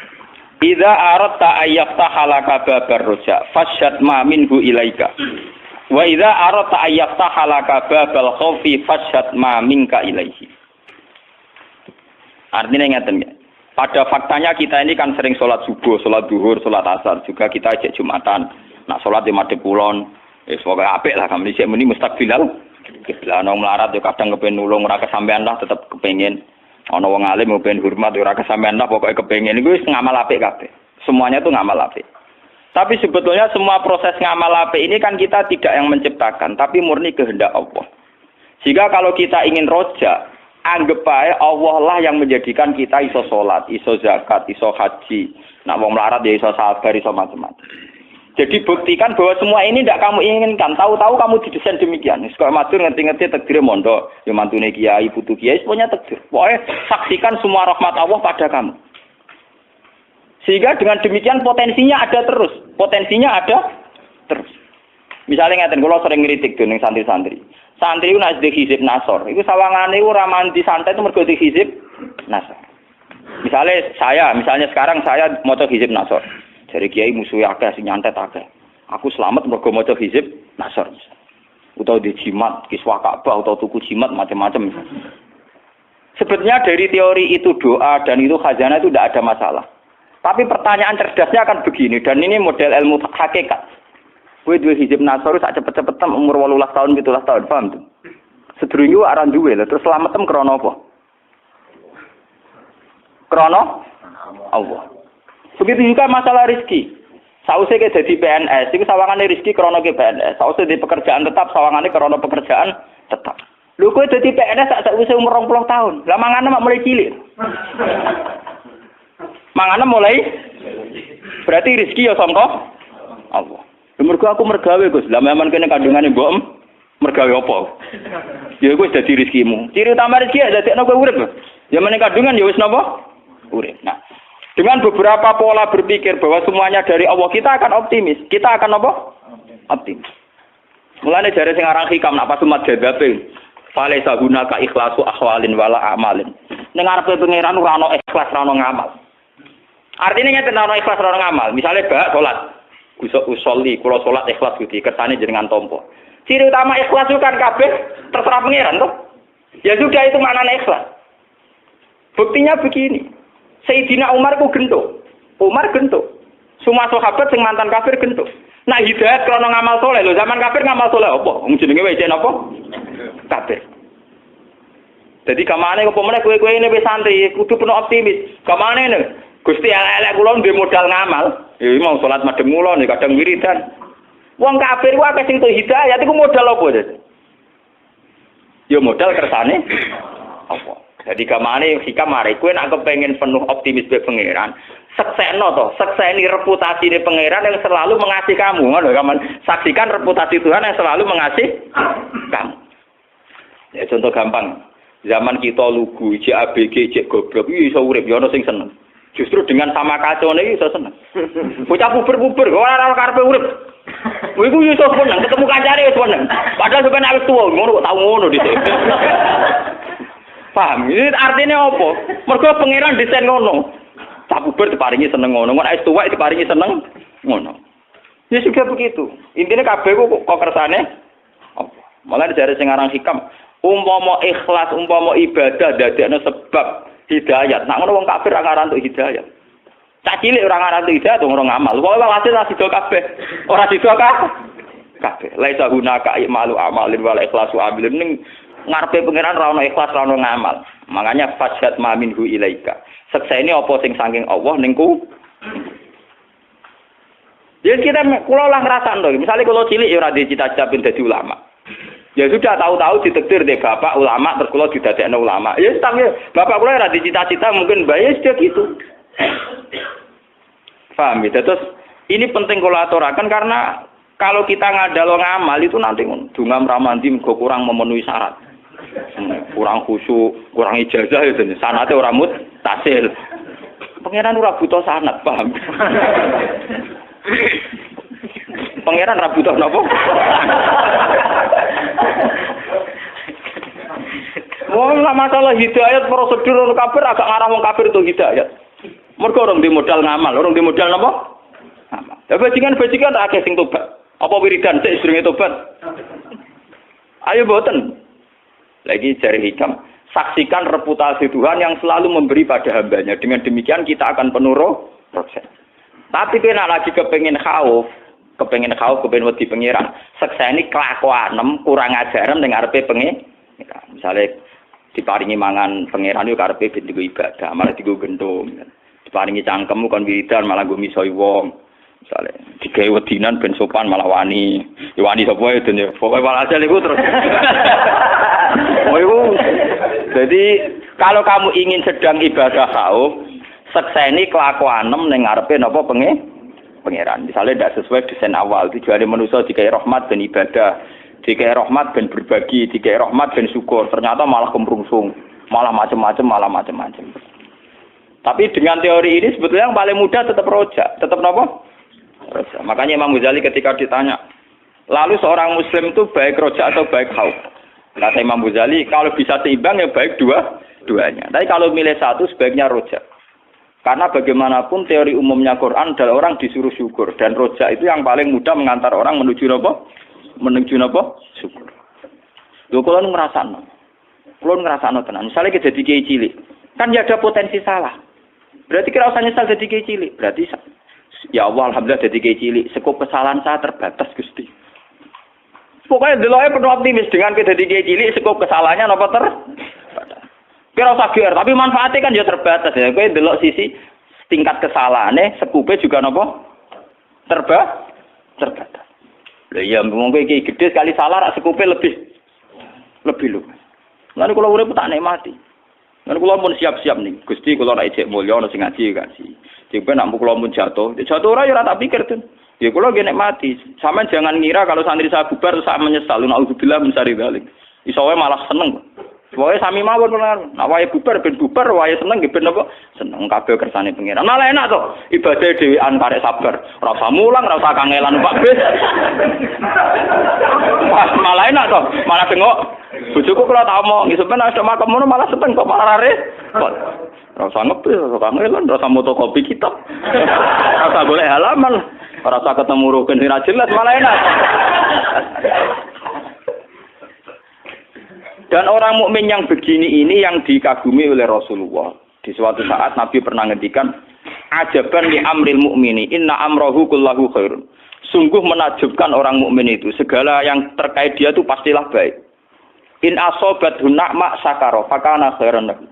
Idza aradta ayyaftaha laka babar rojak, fasyad ma minhu ilaika. Wa idza aradta ayyaftaha laka babal khaufi fasyad ma minka ilaihi. Artinya ngeten ya. Pada faktanya kita ini kan sering sholat subuh, sholat duhur, sholat asar. Juga kita ajak Jumatan. Nak sholat di madhep kulon. Semoga apik lah kami sik muni mustaqbilal. Kiblah nang melarat yo kadang kepen nulung ora kesampean lah tetep kepengin. Ana wong alim kepen hormat ora kesampean lah pokoke kepengin iku wis ngamal apik kabeh. Semuanya itu ngamal apik. Tapi sebetulnya semua proses ngamal apik ini kan kita tidak yang menciptakan, tapi murni kehendak Allah. Sehingga kalau kita ingin roja, anggap aja Allah lah yang menjadikan kita iso sholat, iso zakat, iso haji. Nak wong melarat ya iso sabar, iso macam-macam. Jadi buktikan bahwa semua ini tidak kamu inginkan. Tahu-tahu kamu didesain demikian. Sekolah matur ngerti-ngerti takdir mondok. Ya mantune kiai, putu kiai, semuanya takdir. Pokoknya saksikan semua rahmat Allah pada kamu. Sehingga dengan demikian potensinya ada terus. Potensinya ada terus. Misalnya ngeten kula sering ngritik dening santri-santri. Santri ku nek hizib nasor, iku sawangane ora mandi santai itu mergo hizib nasor. Misalnya sekarang saya maca hizib nasor. Dari kiai musuh akeh sing nyantet akeh. Aku selamat mergo maca hizib nasor. Utawa di jimat kiswah Ka'bah utawa tuku jimat macam-macam. Sebetulnya dari teori itu doa dan itu khazanah itu tidak ada masalah. Tapi pertanyaan cerdasnya akan begini dan ini model ilmu hakikat. Kowe duwe hizib nasor sak cepet-cepetan umur 18 tahun 17 tahun, paham tuh? Sedurunge aran duwe lho terus selametem krana apa? Krana Allah. Begitu juga masalah rezeki. Sausé ke dadi PNS, iku sawangane rezeki krana ke PNS. Sausé di pekerjaan tetap, sawangane krana pekerjaan tetap. Lho kowe dadi PNS sak sausé umur 20 tahun. Lah mangane mak mulai cilik. Mangane mulai berarti rezeki ya sangka Allah. Mergo aku mergawe Gus. Lah memang kene kandungane mbok mergawe apa? Ya iku wis dadi rezekimu. Ciri utama rezeki ya dadekno kowe urip. Ya meneng kandungan ya wis napa? Urip. Nah, dengan beberapa pola berpikir bahwa semuanya dari Allah, kita akan optimis. Kita akan apa? Optimis. Mulane jare sing aran hikam nak pas umat jadabe. Fale sahunaka ikhlasu akhwalin wala amalin. Ning arepe pangeran ora ana ikhlas, ora ana ngamal. Artinya ngeten ora ikhlas, ora ngamal. Misale bak salat. Usolli, kula salat ikhlas Gusti, kersane jenengan tampa. Ciri utama ikhlas itu kan kabeh terserah pangeran toh. Ya sudah itu maknane ikhlas. Buktinya begini. Sayyidina Umar ku gentuk. Umar gentuk. Semua sahabat sing mantan kafir gentuk. Nah hidayat krana ngamal soleh lho, zaman kafir ngamal soleh apa? Wong jenenge wae apa? Kafir. Jadi kamane apa meneh kowe-kowe ini wis santri, kudu penuh optimis. Kamane ne? Gusti elek kula ndek modal ngamal. Ya mau salat madhep kula nek kadang wiridan. Wong kafir ku akeh sing tuh hidayat iku modal apa, Des? Ya modal kersane apa? Jadi kamane hikam mari kowe nek kepengin penuh optimis be pangeran, seksekno to, sekseni reputasine pangeran yang selalu mengasihi kamu. Ngono kaman saksikan reputasi Tuhan yang selalu mengasihi kamu. Ya contoh gampang. Zaman kita lugu, cek ABG, cek goblok, iso urip ya ono sing seneng. Justru dengan sama kacone iki iso seneng. Bocah puber-puber, ora karepe urip. Kowe iku iso seneng, ketemu kancane wis seneng. Padahal sampeyan awis tuwa, ngono kok tau ngono dhisik. Paham? Ini artinya apa? Mergo pangeran desain ngono. Cah puber diparingi seneng ngono, nek wis tuwa diparingi seneng ngono. Ya juga begitu. Intinya kabeh kok kersane apa? Malah dari sing aran hikam, umpama ikhlas, umpama ibadah dadekno sebab hidayat. Nek ngono wong kafir ora ngaran untuk hidayat. Cah cilik ora ngaran untuk hidayat, ora ngamal. Pokoke hasil ora sida kabeh. Ora sida kabeh. Laisa hunaka malu amalin wal ikhlasu amilin ning ngarepe pangeran ra ono ikhlas ra ono ngamal. Makanya fajat ma minhu ilaika. Seksene apa sing saking Allah ning ku. Ya kita kula lah ngrasakno. Misale kula cilik ya ora dicita-cita ben dadi ulama. Ya sudah tahu-tahu ditakdir deh bapak ulama terus kula didadekno ulama. Ya tapi bapak kula ora dicita-cita mungkin bae sudah gitu. Paham ya? Terus ini penting kula aturaken karena kalau kita ngadalo ngamal itu nanti dungam ramanti mergo kurang memenuhi syarat. Kurang khusyuk, kurang ijazah itu. Sanate ora mutasil. Pangeran ora butuh sanad, paham? Pangeran ora butuh napa? Wong masalah hidayat prosedur orang kafir agak ngarah wong kafir itu hidayat. Mergo orang di modal ngamal, orang di modal napa? Ngamal. Ya bajingan akeh sing tobat. Apa wiridan sik sedurunge tobat? Ayo boten. Lagi cari hikam. Saksikan reputasi Tuhan yang selalu memberi pada hambanya. Dengan demikian kita akan penuh proses. Tapi kena lagi kepengen khauf, kepengen wedi pangeran. Sekseni kelakuanem kurang ajarem ning ngarepe pangeran. Misale diparingi mangan pangeran yo karepe ben digo ibadah, malah digo gendong. Diparingi cangkemmu kon wiridan malah go misoi wong. Misale digawe wedinan ben sopan malah wani. Ya wani sapa ya den pokoke walhasil iku terus. Jadi kalau kamu ingin sedang ibadah khauf, sekseni kelakuanem ning ngarepe napa pangeran. Misalnya tidak sesuai desain awal, tujuane manusia dikai rahmat dan ibadah, dikai rahmat dan berbagi, dikai rahmat dan syukur. Ternyata malah kemrungsung, malah macam-macam. Tapi dengan teori ini sebetulnya yang paling mudah tetap roja, tetap apa? Roja. Makanya Imam Ghazali ketika ditanya, lalu seorang muslim itu baik roja atau baik khauf? Kata Imam Ghazali, kalau bisa seimbang ya baik duanya. Tapi kalau milih satu sebaiknya roja. Karena bagaimanapun teori umumnya Quran adalah orang disuruh syukur. Dan roja itu yang paling mudah mengantar orang menuju apa? Menuju apa? Syukur. Loh, kalau ngerasano tenan. Misalnya kita jadi kiai cilik. Kan ya ada potensi salah. Berarti kira usah nyesal jadi kiai cilik. Berarti ya Allah, alhamdulillah jadi kiai cilik. Skop kesalahan saya terbatas, Gusti. Pokoknya deloknya penuh optimis dengan kita jadi kiai cilik. Skop kesalahannya apa kira usah gear, tapi manfaatnya kan ya terbatas ya. Kowe delok sisi tingkat kesalahannya, sekupe juga napa? Terbatas. Lah iya monggo iki gede sekali salah rak sekupe lebih lu. Lan kula urip tak nikmati. Lan kula pun siap-siap nih. Gusti kula nek cek mulya ono sing ngaji ngaji. Jek nak kula pun jatuh. Jatuh ora ya ora tak pikir tuh. Ya kula nggih nikmati. Sampeyan jangan ngira kalau santri saya bubar terus saya menyesal. Nauzubillah min syarri dzalik. Iso wae malah seneng. Wae sami mawon bener. Nek wae bubar ben bubar, wae seneng nggih ben apa? Seneng kabeh kersane pangeran. Malah enak to. Ibadah dhewean karek sabar. Ora usah mulang, ora usah kangelan Pak Bis. Malah enak to. Malah tengok bojoku kula tak omong, sampeyan nek makem ngono malah seneng kok malah repot. Ora usah ngebis, ora usah kangelan, ora usah motokopi kitab. Ora usah golek halaman, ora usah ketemu rukun sing jelas, malah enak. Dan orang mukmin yang begini ini yang dikagumi oleh Rasulullah. Di suatu saat Nabi pernah ngendikan, "Ajaban li amril mukmini, inna amrahu kullahu khairun." Sungguh menakjubkan orang mukmin itu, segala yang terkait dia itu pastilah baik. In asobathu na'ma sakara fakana khairan lahu.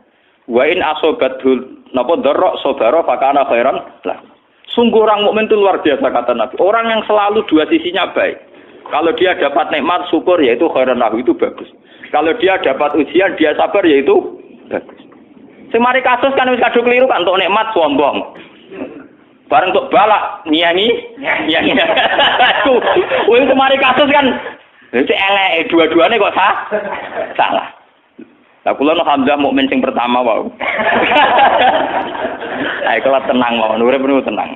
Wa in asobathu napa dharra sabara fakana khairan lahu. Sungguh orang mukmin itu luar biasa kata Nabi. Orang yang selalu dua sisinya baik. Kalau dia dapat nikmat syukur yaitu khairan lahu, itu bagus. Kalau dia dapat ujian dia sabar yaitu bagus. Semari kasus kan wis kadung keliru kan untuk nikmat sombong. Bareng untuk balak nyanyi. Wih semari kasus kan itu elek dua-duanya kok salah. Lah kula nek Hamzah mukmin sing pertama wae. Ayo kula tenang mawon, urip niku tenang.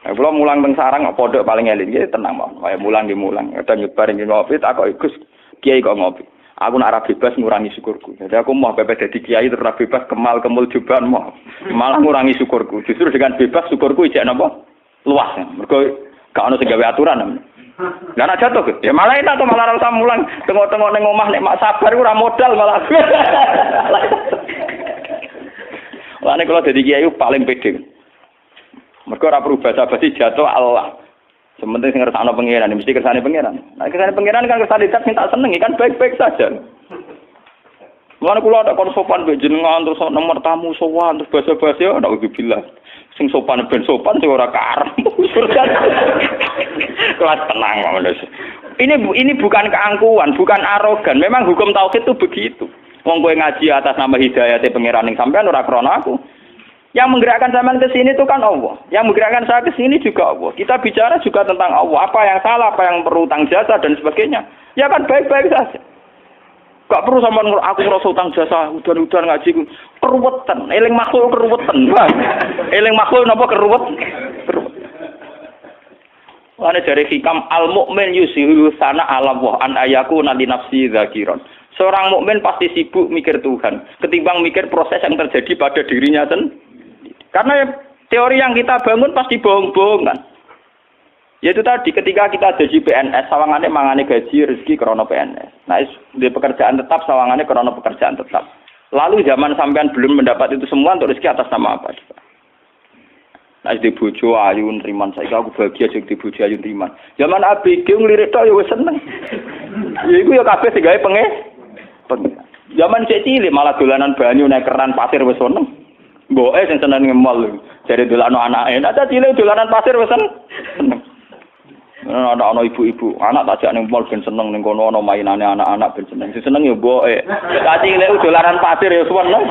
Kula mulang teng sarang kok pondok paling eling nggih tenang mawon. Kaya mulang nggih mulang, kadang nyebar nggih ngopi tak kok Gus kiai kok ngopi. Aku nak ora bebas ngurangi syukurku. Jadi aku mau bebas dadi kiai terus bebas kemul juban mau. Malah ngurangi syukurku. Justru dengan bebas syukurku ijek napa? Luas. Mergo gak ono sing gawe aturan. Lah nek jatuh ya malah enak to malah ora usah mulang tengok-tengok ning omah nek mak sabar ora modal malah. Lah nek kula dadi kiai paling pede. Mergo ora perlu basa-basi jatuh Allah. Sementing sing ngersakno pangeran, mesti kersane pangeran. Nek kersane pangeran kan kersane tak sing tak seneng kan baik-baik saja. Mulane kula ada kon sopan mbek jenengan terus nomor tamu sowan terus basa-basi ya naudzubillah. Sing sopan ben sopan sing ora karep. Kelas tenang Mas. Ini bukan keangkuhan, bukan arogan. Memang hukum tauhid itu begitu. Wong kowe ngaji atas nama hidayate pangeran ning sampean ora krana aku. Yang menggerakkan sampean ke sini itu kan Allah. Yang menggerakkan saya ke sini juga Allah. Kita bicara juga tentang Allah. Apa yang salah, apa yang perlu utang jasa dan sebagainya. Ya kan baik-baik saja. Gak perlu sampean aku ngrasa utang jasa, udan-udan ngaji ku keruwetan, eling makhluk keruwetan. Eling makhluk napa keruwet? Ane dari hikam al-mu'min yusiru sana ala wa an ayaku nali nafsi zakiron. Seorang mukmin pasti sibuk mikir Tuhan, ketimbang mikir proses yang terjadi pada dirinya sendiri. Karena teori yang kita bangun pasti bohong-bohongan. Yaitu tadi ketika kita jadi PNS, sawangannya mangane gaji rezeki krono PNS. Nah, di pekerjaan tetap sawangannya krono pekerjaan tetap. Lalu zaman sampean belum mendapat itu semua untuk rezeki atas nama apa? Nah, di bojo ayu nriman saiki aku bahagia jadi di bojo ayu nriman. Zaman ABG ngelirik tok ya wis seneng. Ya iku ya kabeh sing gawe Zaman cek cilik malah dolanan banyu naik keran pasir wis seneng. Mboke sing seneng ngemol jare dolano anake. Nek cilik dolanan pasir wis seneng. Ana ibu-ibu, anak tak jak ning mall ben seneng ning kono ana mainane anak-anak ben seneng. Sing seneng ya mboke. Tak cilik dolanan pasir ya seneng.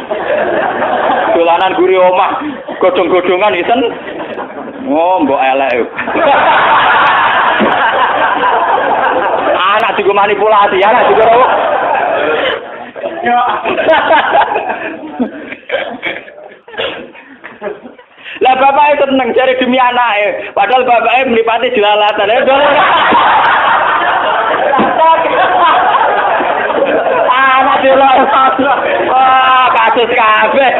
Dolanan guri omah, godhong-godhongan isen. Oh, mbok elek. Anak juga manipulasi, anak juga apa? Lah bapake seneng jare demi anake, padahal bapake mlipate jelalatan. Anak jelalatan. Wah, kasus kabeh.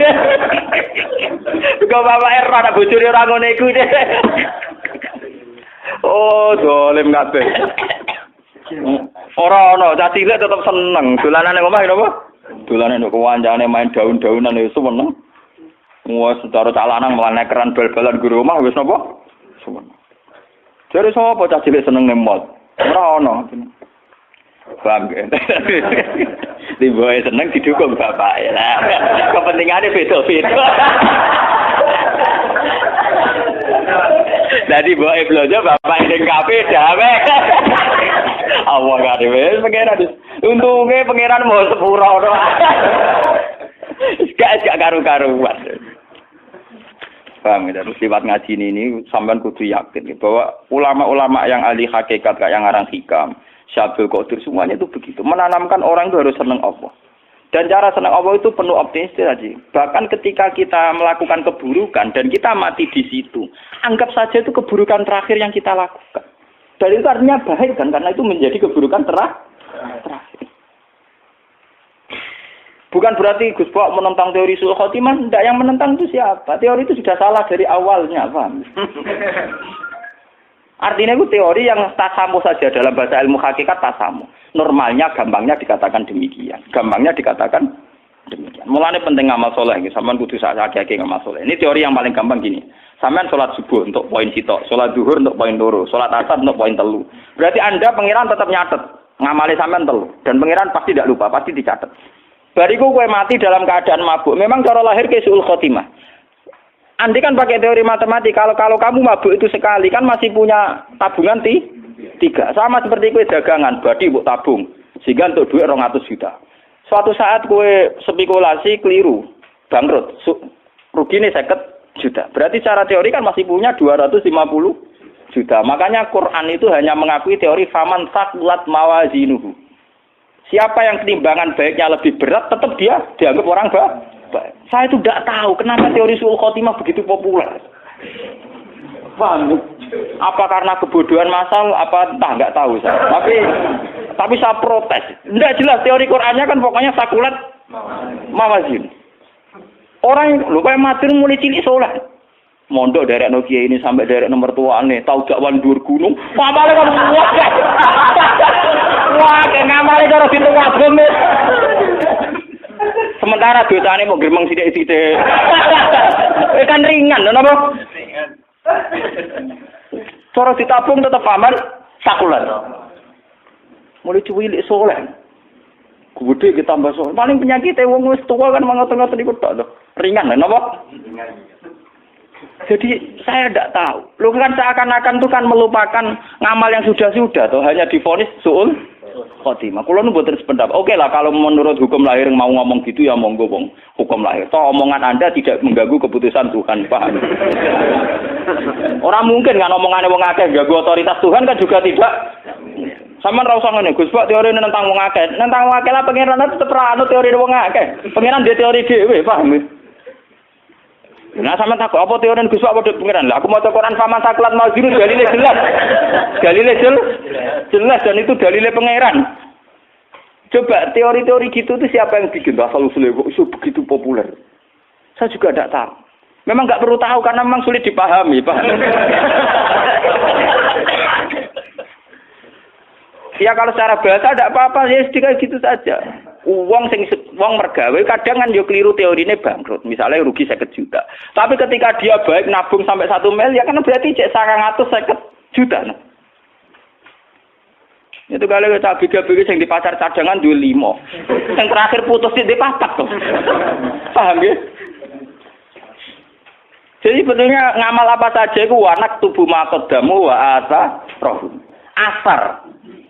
Kok bapake ora ana bojone ora ngene iku. Oh, dolim kabeh. Ora ana, cah cilik tetep seneng. Dolanan ning omah napa? Dolanan nek kancane main daun-daunan ya seneng. Wah, secara calanan malah nek keran bal-balan guru omah wis napa? Seneng. Jare sapa cah cilik seneng ning mall? Ora ana. Paham ge. Diboe seneng didukung bapak. Lah, kepentingane beda-beda. Dadi boe blojo bapak ning kafe dawe. Allah gak wis pengeran. Untunge pengeran mau sepura ora. Gak karu-karuan. Paham ya, terus lewat ngaji ini sampean kudu yakin bahwa ulama-ulama yang ahli hakikat kayak yang ngarang hikam, Syabul Qadir semuanya itu begitu. Menanamkan orang itu harus senang Allah. Dan cara senang Allah itu penuh optimis tadi. Bahkan ketika kita melakukan keburukan dan kita mati di situ, anggap saja itu keburukan terakhir yang kita lakukan. Dan itu artinya baik kan, karena itu menjadi keburukan terakhir. Bukan berarti Gus Bok menentang teori sul khotimah, tidak, yang menentang itu siapa? Teori itu sudah salah dari awalnya, paham? Artinya itu teori yang tasamu saja dalam bahasa ilmu hakikat tasamu. Normalnya, gampangnya dikatakan demikian. Mulanya penting ngamal soleh, sampean kudu sakake ngamal soleh. Ini teori yang paling gampang gini. Sampean sholat subuh untuk poin sitok, sholat zuhur untuk poin loro, sholat asar untuk poin 3. Berarti Anda pangeran tetap nyatet, ngamali sampean 3. Dan pangeran pasti tidak lupa, pasti dicatat. Bariku kowe mati dalam keadaan mabuk. Memang cara lahir ke suul khotimah. Andi kan pakai teori matematik. Kalau kamu mabuk itu sekali kan masih punya tabungan 3. Sama seperti kowe dagangan, badi mbok tabung. Sehingga untuk duit 200 juta. Suatu saat kowe spekulasi keliru, bangkrut. Rugine 50 juta. Berarti secara teori kan masih punya 250 juta. Makanya Quran itu hanya mengakui teori faman saqulat mawazinuhu. Siapa yang timbangan baiknya lebih berat, tetap dia dianggap orang baik. Saya itu tidak tahu kenapa teori suul khotimah begitu populer. Paham? Apa karena kebodohan massal? Apa entah, nggak tahu saya. Tapi saya protes. Tidak jelas teori Qurannya kan pokoknya sakulat mawazin. Orang lupa mati mulai cilik soleh. Mondok dari Nokia ini sampai dari nomor tuane, tahu gak wandur gunung. Ngamale kan wah. Wah, ngamale karo pintu wagem. Sementara dosane mau gremeng sithik-sithik. Kan ringan lho napa? Ringan. Cara ditabung tetep aman sakulan. Mulai cilik soleh. Gede kita tambah soleh. Paling penyakit wong wis tuwa kan mangot-ngot iku tok lho. Ringan lho napa? Ringan. Jadi saya tidak tahu. Lu kan seakan-akan itu kan melupakan ngamal yang sudah-sudah tuh hanya divonis suul khotimah. Kulo nu mboten sependapat. Oke lah kalau menurut hukum lahir mau ngomong gitu ya monggo wong hukum lahir. Toh omongan Anda tidak mengganggu keputusan Tuhan, paham? Orang mungkin kan omongannya wong akeh ganggu otoritas Tuhan kan juga tidak. Sampeyan ra usah ngene, Gus, Pak teori nentang wong akeh. Nentang wong akeh lah pangeran tetep ra anut teori wong akeh. Pangeran dia teori dhewe, paham? Nah sampeyan takok apa teori Gus Pak padha pangeran. Lah aku maca Quran faman saklat mazinu dalile jelas. Dalile jelas dan itu dalile pangeran. Coba teori-teori gitu itu siapa yang bikin? Asal usulnya kok isu begitu populer. Saya juga tidak tahu. Memang nggak perlu tahu karena memang sulit dipahami, Pak. Ya kalau secara bahasa tidak apa-apa, ya sedikit gitu saja. Uang mergawe kadang kan yo keliru teorinya bangkrut. Misalnya rugi 50 juta. Tapi ketika dia baik nabung sampai 1 miliar, kan berarti cek 150 juta. Nah. Itu kalau kita biga-biga yang di pasar cadangan dua 5. Yang terakhir putus di papat tuh. Paham ya? Jadi sebetulnya ngamal apa saja itu wanak tubuh makodamu wa asa roh. Asar.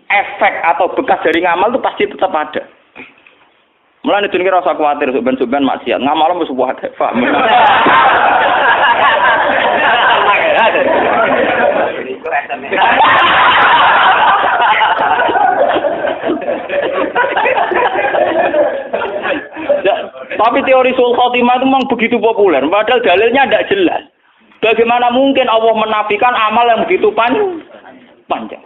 Efek atau bekas dari ngamal itu pasti tetap ada. Mulane itu rasa khawatir suben-suben maksiat. Ngamal mesti ada, paham. Tapi teori sul khotimah itu memang begitu populer, padahal dalilnya tidak jelas. Bagaimana mungkin Allah menafikan amal yang begitu panjang?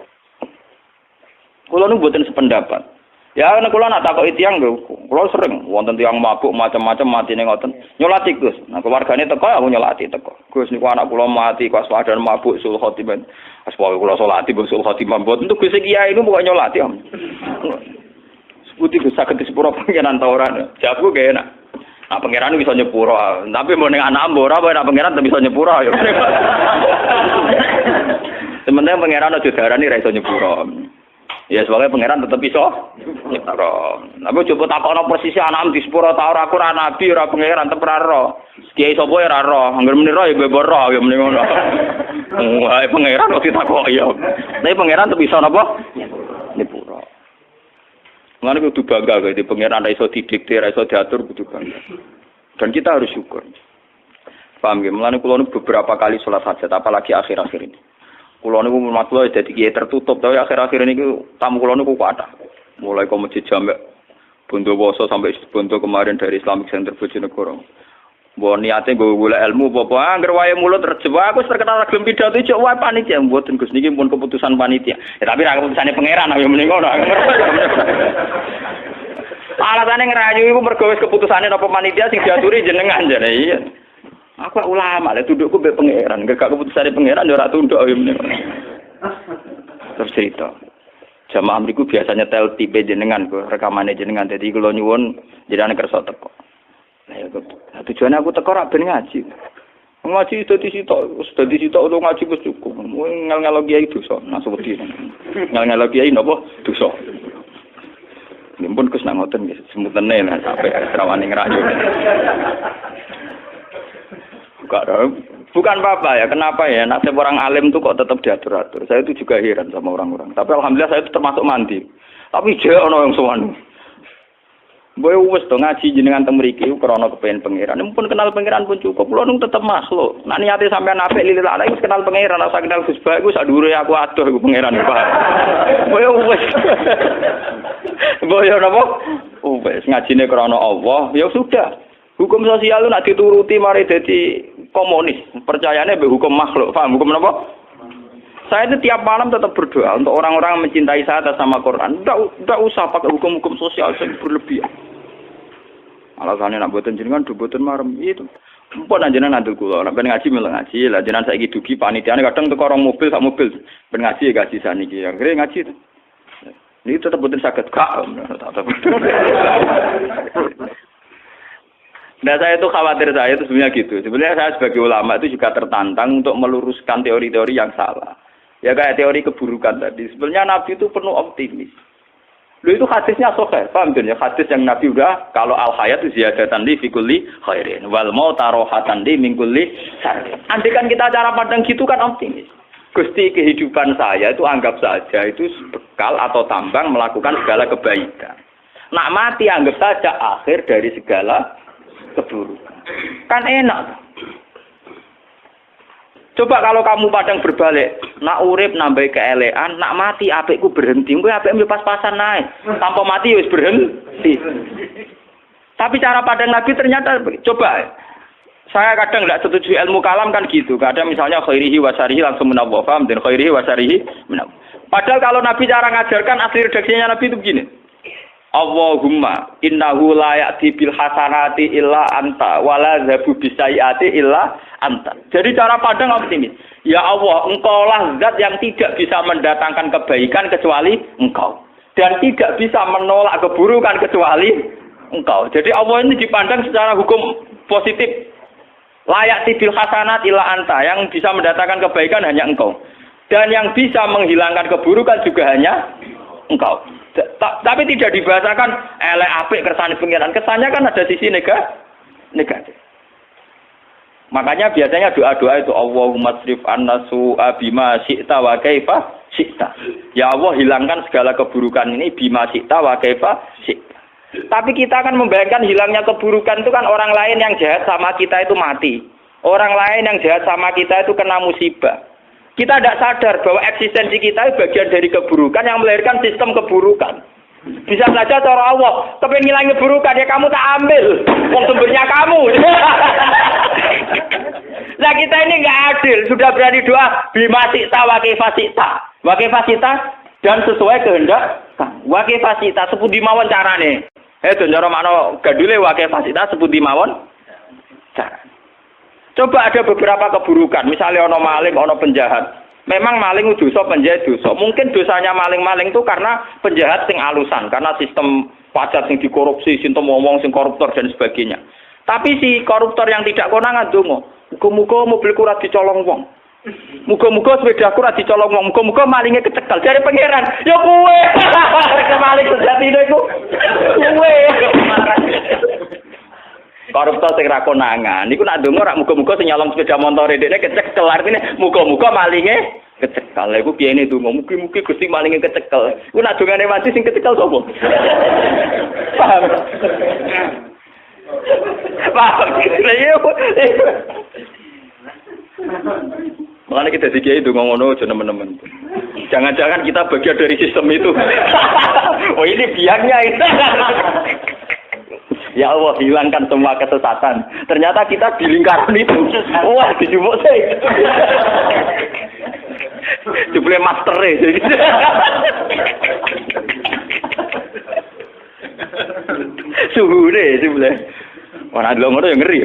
Kulo nu mboten sependapat. Ya nek kulo nak takoki tiyang lho, kulo sering wonten tiyang mabuk macam-macam matine ngoten. Nyolati Gus. Nah keluargane teko aku nyolati teko. Gus niku anak kulo mati pas wadan mabuk sul khotimah. Pas pokoke kulo salati sul khotimah mboten tuh Gus kiai niku pokoke nyolati. Sebuti Gus saged disepuro pangeran ta ora. Jawabku gak enak. Nah pangeran bisa nyepuro, tapi mau ning anak mbora apa nek pangeran bisa nyepuro ya. Sementara pangeran aja darani ra iso nyepuro. Ya sebagai pangeran tetap iso nyepuro. Tapi coba takokno posisi anak di sepuro ta ora aku ora nabi ora pangeran tetep ora ro. Kiai sapa ya ora ro, anggere meni ro ya bebo ro ya meni ngono. Wah pangeran kok ditakoki ya. Tapi pangeran tetep iso napa? Nyepuro. Mengenai kudu bangga di pangeran ra iso didikte, ra iso diatur kudu bangga. Dan kita harus syukur. Paham nggih? Mengenai kula beberapa kali salat hajat apalagi akhir-akhir ini. Kula niku matlo dadi kiai tertutup, tapi akhir-akhir ini tamu kula niku kuat. Mulai ke masjid Jamek Bondowoso sampai Bondo kemarin dari Islamic Center Bojonegoro. Mbok niate nggo golek ilmu apa anggere wae mulut rejep aku terkenal gelem pidato cok wae panitia mboten Gus niki pun keputusan panitia. Ya tapi ra keputusane pangeran ya mending ngono. Alatane ngerayu iku mergo wis keputusane napa panitia sing diaturi jenengan jane iya. Aku ulama lek tundukku mbek pangeran, gak keputusane pangeran ya ora tunduk ya mending. Terus cerita. Jamaah mriku biasanya tel tipe jenengan kok rekamane jenengan dadi kula nyuwun jenengan kersa teko. Nah, tujuannya aku teko rak ben ngaji. Ngaji dadi sitok utawa ngaji wis cukup. Ngel-ngelo kiai dosa, nasu wedi. Ngel-ngelo kiai napa dosa. Nimpun Gus nang ngoten nggih, semutene lah sampai rawani ngerayu. Bukan apa-apa ya, kenapa ya nasib orang alim tuh kok tetap diatur-atur. Saya itu juga heran sama orang-orang. Tapi alhamdulillah saya itu termasuk mandi. Tapi jek ono yang sowan. Boy wis to ngaji jenengan teng mriki krana kepengin pangeran. Mumpun kenal pangeran pun cukup. Kulo nung tetep makhluk. Nek niate sampean apik lillah wis kenal pangeran, ora kenal Gus Ba iku sak dhuwure aku adoh iku pangeran Pak. Boy wis. Boy napa? Wis ngajine krana Allah, ya sudah. Hukum sosial itu nak dituruti mari dadi komunis. Percayane mbek hukum makhluk. Paham hukum napa? Saya itu tiap malam tetap berdoa untuk orang-orang yang mencintai saya atas nama Quran. Tidak usah pakai hukum-hukum sosial yang berlebihan. Alasannya nak buatan jenengan, buatan marem itu. Mpun anjenan nanti kula, nak ben ngaji melu ngaji. Lah jenengan saiki dugi panitiane kadang teko orang mobil sak mobil. Ben ngaji gaji saniki. Akhire ngaji itu. Ini tetap buatan saged gak. Nah saya itu khawatir saya itu sebenarnya gitu. Sebenarnya saya sebagai ulama itu juga tertantang untuk meluruskan teori-teori yang salah. Ya kayak teori keburukan tadi. Sebenarnya Nabi itu penuh optimis. Lu itu hadisnya sahih, paham ya? Hadis yang Nabi udah kalau al hayat ziyadatan li fi kulli khairin wal maut rohatan li min kulli syarrin. Andikan kita cara pandang gitu kan optimis. Gusti kehidupan saya itu anggap saja itu bekal atau tambang melakukan segala kebaikan. Nak mati anggap saja akhir dari segala keburukan. Kan enak. Coba kalau kamu padang berbalik, nak urip nambah keelekan, nak mati apikku berhenti, kowe apik pas-pasan naik. Tanpa mati wis berhenti. Tapi cara padang Nabi ternyata coba saya kadang tidak setuju ilmu kalam kan gitu. Kadang misalnya khairihi wasarihi langsung menawwa, paham dan khairihi wasarihi menawwa. Padahal kalau Nabi cara ngajarkan asli redaksinya Nabi itu begini. Allahumma innahu la ya'ti bil hasanati illa anta wala zabu bisayati illa anta. Jadi cara padang apa ini? Ya Allah, engkaulah zat yang tidak bisa mendatangkan kebaikan kecuali engkau. Dan tidak bisa menolak keburukan kecuali engkau. Jadi Allah ini dipandang secara hukum positif. Layak bil hasanat illa anta. Yang bisa mendatangkan kebaikan hanya engkau. Dan yang bisa menghilangkan keburukan juga hanya engkau. Tapi tidak dibahasakan elek apik kersane pengiran. Kesannya kan ada sisi negatif. Makanya biasanya doa-doa itu Allahumma srif anna su'a bima syi'ta wa kaifa syi'ta. Ya Allah hilangkan segala keburukan ini bima syi'ta wa kaifa syi'ta. Tapi kita kan membayangkan hilangnya keburukan itu kan orang lain yang jahat sama kita itu mati. Orang lain yang jahat sama kita itu kena musibah. Kita tidak sadar bahwa eksistensi kita itu bagian dari keburukan yang melahirkan sistem keburukan. Bisa saja cara Allah, tapi ngilangi keburukan ya kamu tak ambil, wong sumbernya kamu. Nah kita ini nggak adil, sudah berani doa bima syi'ta wa kaifa syi'ta dan sesuai kehendak wa kaifa syi'ta sepundi mawon carane. Cara makna gadule wa kaifa syi'ta sepundi mawon cara. Coba ada beberapa keburukan, misalnya ono maling, ono penjahat. Memang maling dosa, penjahat dosa. Mungkin dosanya maling-maling itu karena penjahat sing alusan, karena sistem pajak sing dikorupsi, sistem ngomong sing koruptor dan sebagainya. Tapi si koruptor yang tidak konangan dongo, muga-muga mobilku ora dicolong wong. Muga-muga sepedaku ora dicolong wong. Muga-muga malinge kecekel dari pangeran. Ya kowe. Maling sejatine iku. Kowe. Koruptor sing ra konangan niku nak ndonga rak muga-muga sing nyolong sepeda motor dekne kecekel artine muga-muga malinge kecekel. Lha iku piyene ndonga mugi-mugi Gusti malinge kecekel. Iku nak dongane mati sing kecekel sapa? Paham? Paham. Makanya kita dikiai ndonga ngono aja nemen-nemen. Jangan-jangan kita bagian dari sistem itu. Oh ini biangnya itu. Ya Allah, hilangkan semua kesesatan. Ternyata kita di lingkaran itu. Wah, dijumuk sih. Jebule master e. Suhune jebule. Ora ngono ya ngeri.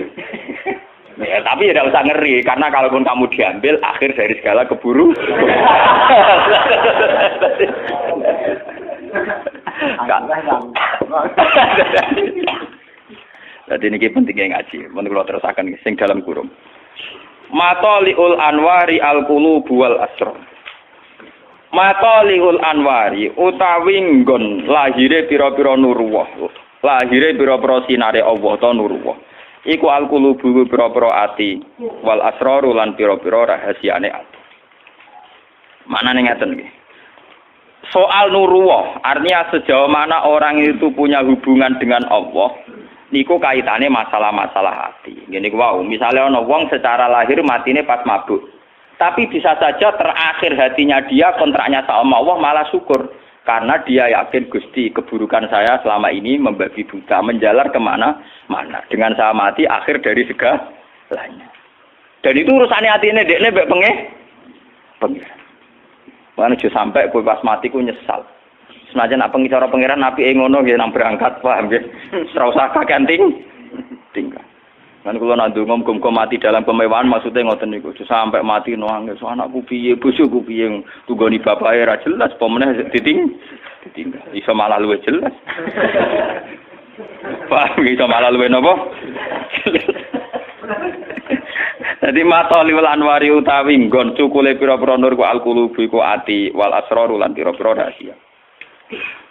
Ya, tapi ya tidak usah ngeri karena kalaupun kamu diambil akhir dari segala keburu. Jadi ini pentingnya ngaji. Mun kula terusaken sing dalam kurung. Mataliul anwari al-qulub wal asrar. Mataliul anwari utawi nggon lahire pira-pira nurullah. Lahire pira-pira sinare Allah ta nurullah. Iku al-qulub pira-pira ati wal asrar lan pira-pira rahasiane ati. Maknane ngaten nggih. Soal nurullah, artinya sejauh mana orang itu punya hubungan dengan Allah, niku kaitannya masalah-masalah hati. Gini wow, misalnya ono wong secara lahir matine pas mabuk, tapi bisa saja terakhir hatinya dia kontraknya sama Allah malah syukur karena dia yakin Gusti keburukan saya selama ini membabi buta menjalar kemana-mana. Dengan saya mati akhir dari segalanya. Dan itu urusannya hatinya dekne mbek pengen. Mana jo sampai kowe pas mati ku nyesal. Senajan apa ngicara pangeran apike ngono nggih nang berangkat paham nggih. Ora usah kakenting tinggal. Kan kula nak ndonga muga-muga mati dalam kemewahan maksudnya ngoten niku. Sampai mati nangis anakku piye, bojoku piye tunggoni bapake ra jelas apa meneh ditinggal. Iso malah luwih jelas. Paham iso malah luwih napa? Jadi mataliul anwari utawi nggon cukule pira-pira nur ku al-qulubi ku ati wal asraru lan pira-pira rahasia.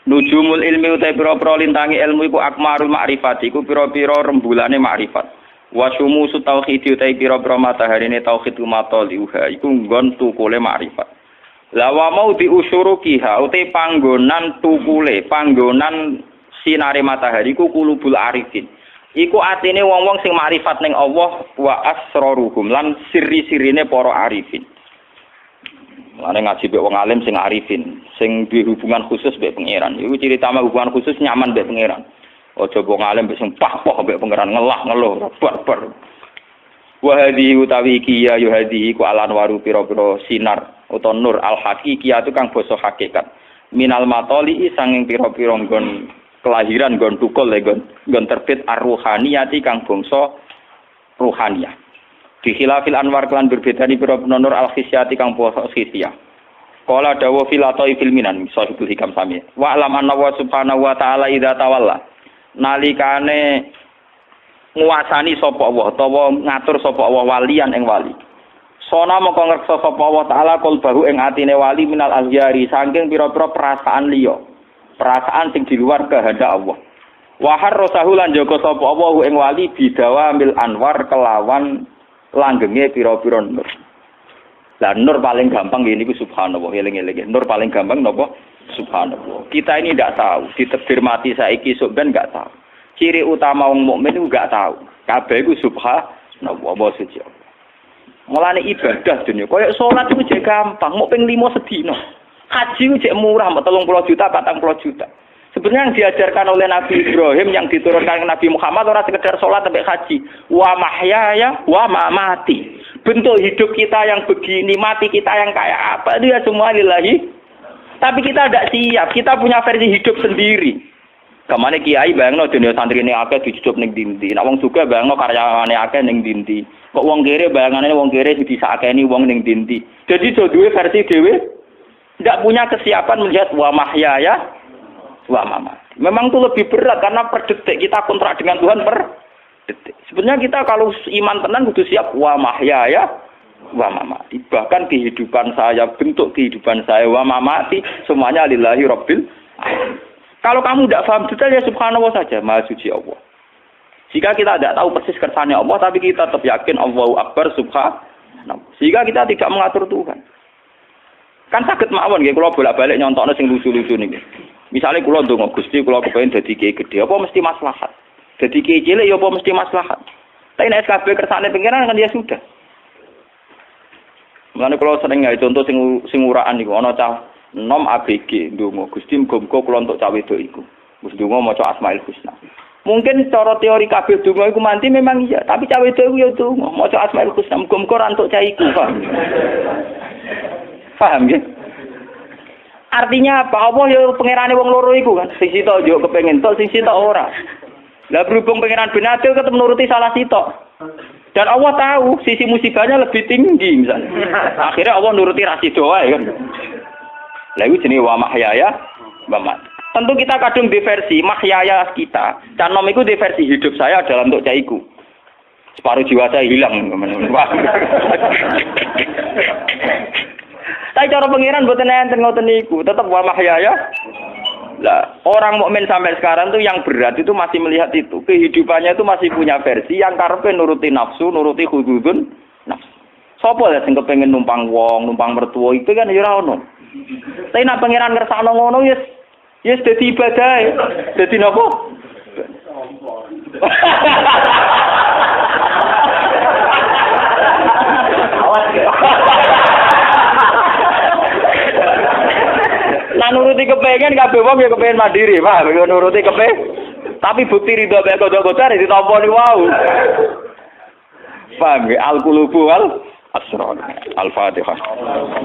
Nujumul ilmi utawi pira-pira lintangi ilmu iku akmarul ma'rifat iku pira-pira rembulane ma'rifat. Wa syumusu tauhid utawi pira-pira mataharine tauhid mataliuha iku nggon tukule ma'rifat. La wa mau diusyurukiha utawi panggonan tukule, panggonan sinare matahari ku kulubul arifin. Iku atine wong-wong sing makrifat ning Allah wa asraruhum lan siri-sirine para arifin. Mane ngaji mbek wong alim sing arifin, sing duwe hubungan khusus mbek pangeran. Iku ciri utama hubungan khusus nyaman mbek pangeran. Aja wong alim mbek sing pah-pah mbek pangeran ngelah-ngeluh bar-bar. Wa hadhihi utawi iki ya hadhihi ku alan waru pira-pira sinar utawa nur al haqiqiyatu kang basa hakikat. Minal matoli sanging pira-pira nggon kelahiran nggon tukul nggon terbit ar-ruhaniyati kang bangsa ruhaniyah. Di khilafil anwar kelan berbedani pira-pira nur al-khisyati kang bangsa khisyah. Qala dawu fil atoi fil minan sahibul hikam sami. Wa alam anna wa subhanahu wa ta'ala idza tawalla. Nalikane nguasani sapa Allah utawa ngatur sapa Allah walian ing wali. Sona moko ngreksa sapa Allah taala qalbahu ing atine wali minal azhyari saking pira-pira perasaan liya. Perasaan sing di luar kehendak Allah. Wa harrasahu lan jaga sapa Allah ing wali bidawamil anwar kelawan langgenge pira-pira nur. Lah nur paling gampang ngene iku subhanallah, eling-eling. Nur paling gampang napa? Subhanallah. Kita ini ndak tahu, ditakdir mati saiki sok ben ndak tahu. Ciri utama wong mukmin iku ndak tahu. Kabeh iku subhanallah wa suci. Mulane ibadah dunya koyo salat iku jek gampang, mok ping 5 sedina. Haji itu murah, 30 juta, 40 juta. Sebenarnya yang diajarkan oleh Nabi Ibrahim, yang diturunkan ke Nabi Muhammad, orang sekedar sholat sampai haji. Wa mahyaya, wa mamati. Bentuk hidup kita yang begini, mati kita yang kayak apa, itu ya semua lillahi. Tapi kita tidak siap, kita punya versi hidup sendiri. Kemana kiai bayangno dunia santri ini akeh dicucup ning dindi. Nek wong juga bayangno karyawane akeh ning dindi. Kok wong kere bayangane wong kere disakeni wong ning dindi. Jadi do duwe versi dhewe. Tidak punya kesiapan melihat wa mahyaya wa mamati. Memang itu lebih berat karena per detik kita kontrak dengan Tuhan per detik. Sebenarnya kita kalau iman tenang kudu siap wa mahyaya wa mamati. Bahkan kehidupan saya, bentuk kehidupan saya wa mamati semuanya lillahi rabbil alamin. Kalau kamu tidak paham detail ya subhanallah saja, maha suci Allah. Jika kita tidak tahu persis kersane Allah tapi kita tetap yakin Allahu akbar subhanallah. Sehingga kita tidak mengatur Tuhan. Kan saged mawon nggih kula bolak-balik nyontokno sing lucu-lucu niki. Misale kula ndonga Gusti kula kepengin dadi kiai gedhe, apa mesti maslahat? Dadi kiai cilik ya apa mesti maslahat? Tapi nek kabeh kersane pengiran kan ya sudah. Mulane kula sering gawe contoh sing uraan niku ana cah nom ABG ndonga Gusti muga-muga kula entuk cah wedok iku. Wis ndonga maca Asmaul Husna. Mungkin cara teori kabeh donga iku manti memang iya, tapi cah wedok iku ya donga maca Asmaul Husna muga-muga ora entuk cah iku, Pak. Paham ya? Artinya apa? Allah ya pangerane wong loro iku kan. Sing sitok yo kepengin tok, sing sitok ora. Lah berhubung pangeran Benatil ketemu nuruti salah sitok. Dan Allah tahu sisi musibahnya lebih tinggi misalnya. Akhirnya Allah nuruti rasido wae kan. Lah iku jenenge wa mahyaya wa mamati. Tentu kita kadung diversi mahyaya kita. Dan nom iku diversi hidup saya dalam untuk caiku. Separuh jiwa saya hilang. Tapi cara pengiran mboten enten ngoten niku, tetep wa mahyaya. Lah, orang mukmin sampai sekarang tuh yang berat itu masih melihat itu. Kehidupannya itu masih punya versi yang karepe nuruti nafsu, nuruti hududun nafsu. Sopo ya sing kepengin numpang wong, numpang mertua itu kan ya ora ono. Tapi nek pengiran ngersakno ngono yes dadi ibadah. Dadi napa? Nah nuruti kepengen kabeh wong ya kepengen mandiri, Pak. Nuruti kepengen. Tapi bukti ridho mek godho-godho ditampa ni wau. Paham ya? Al-qulubu wal asrar. Al-Fatihah.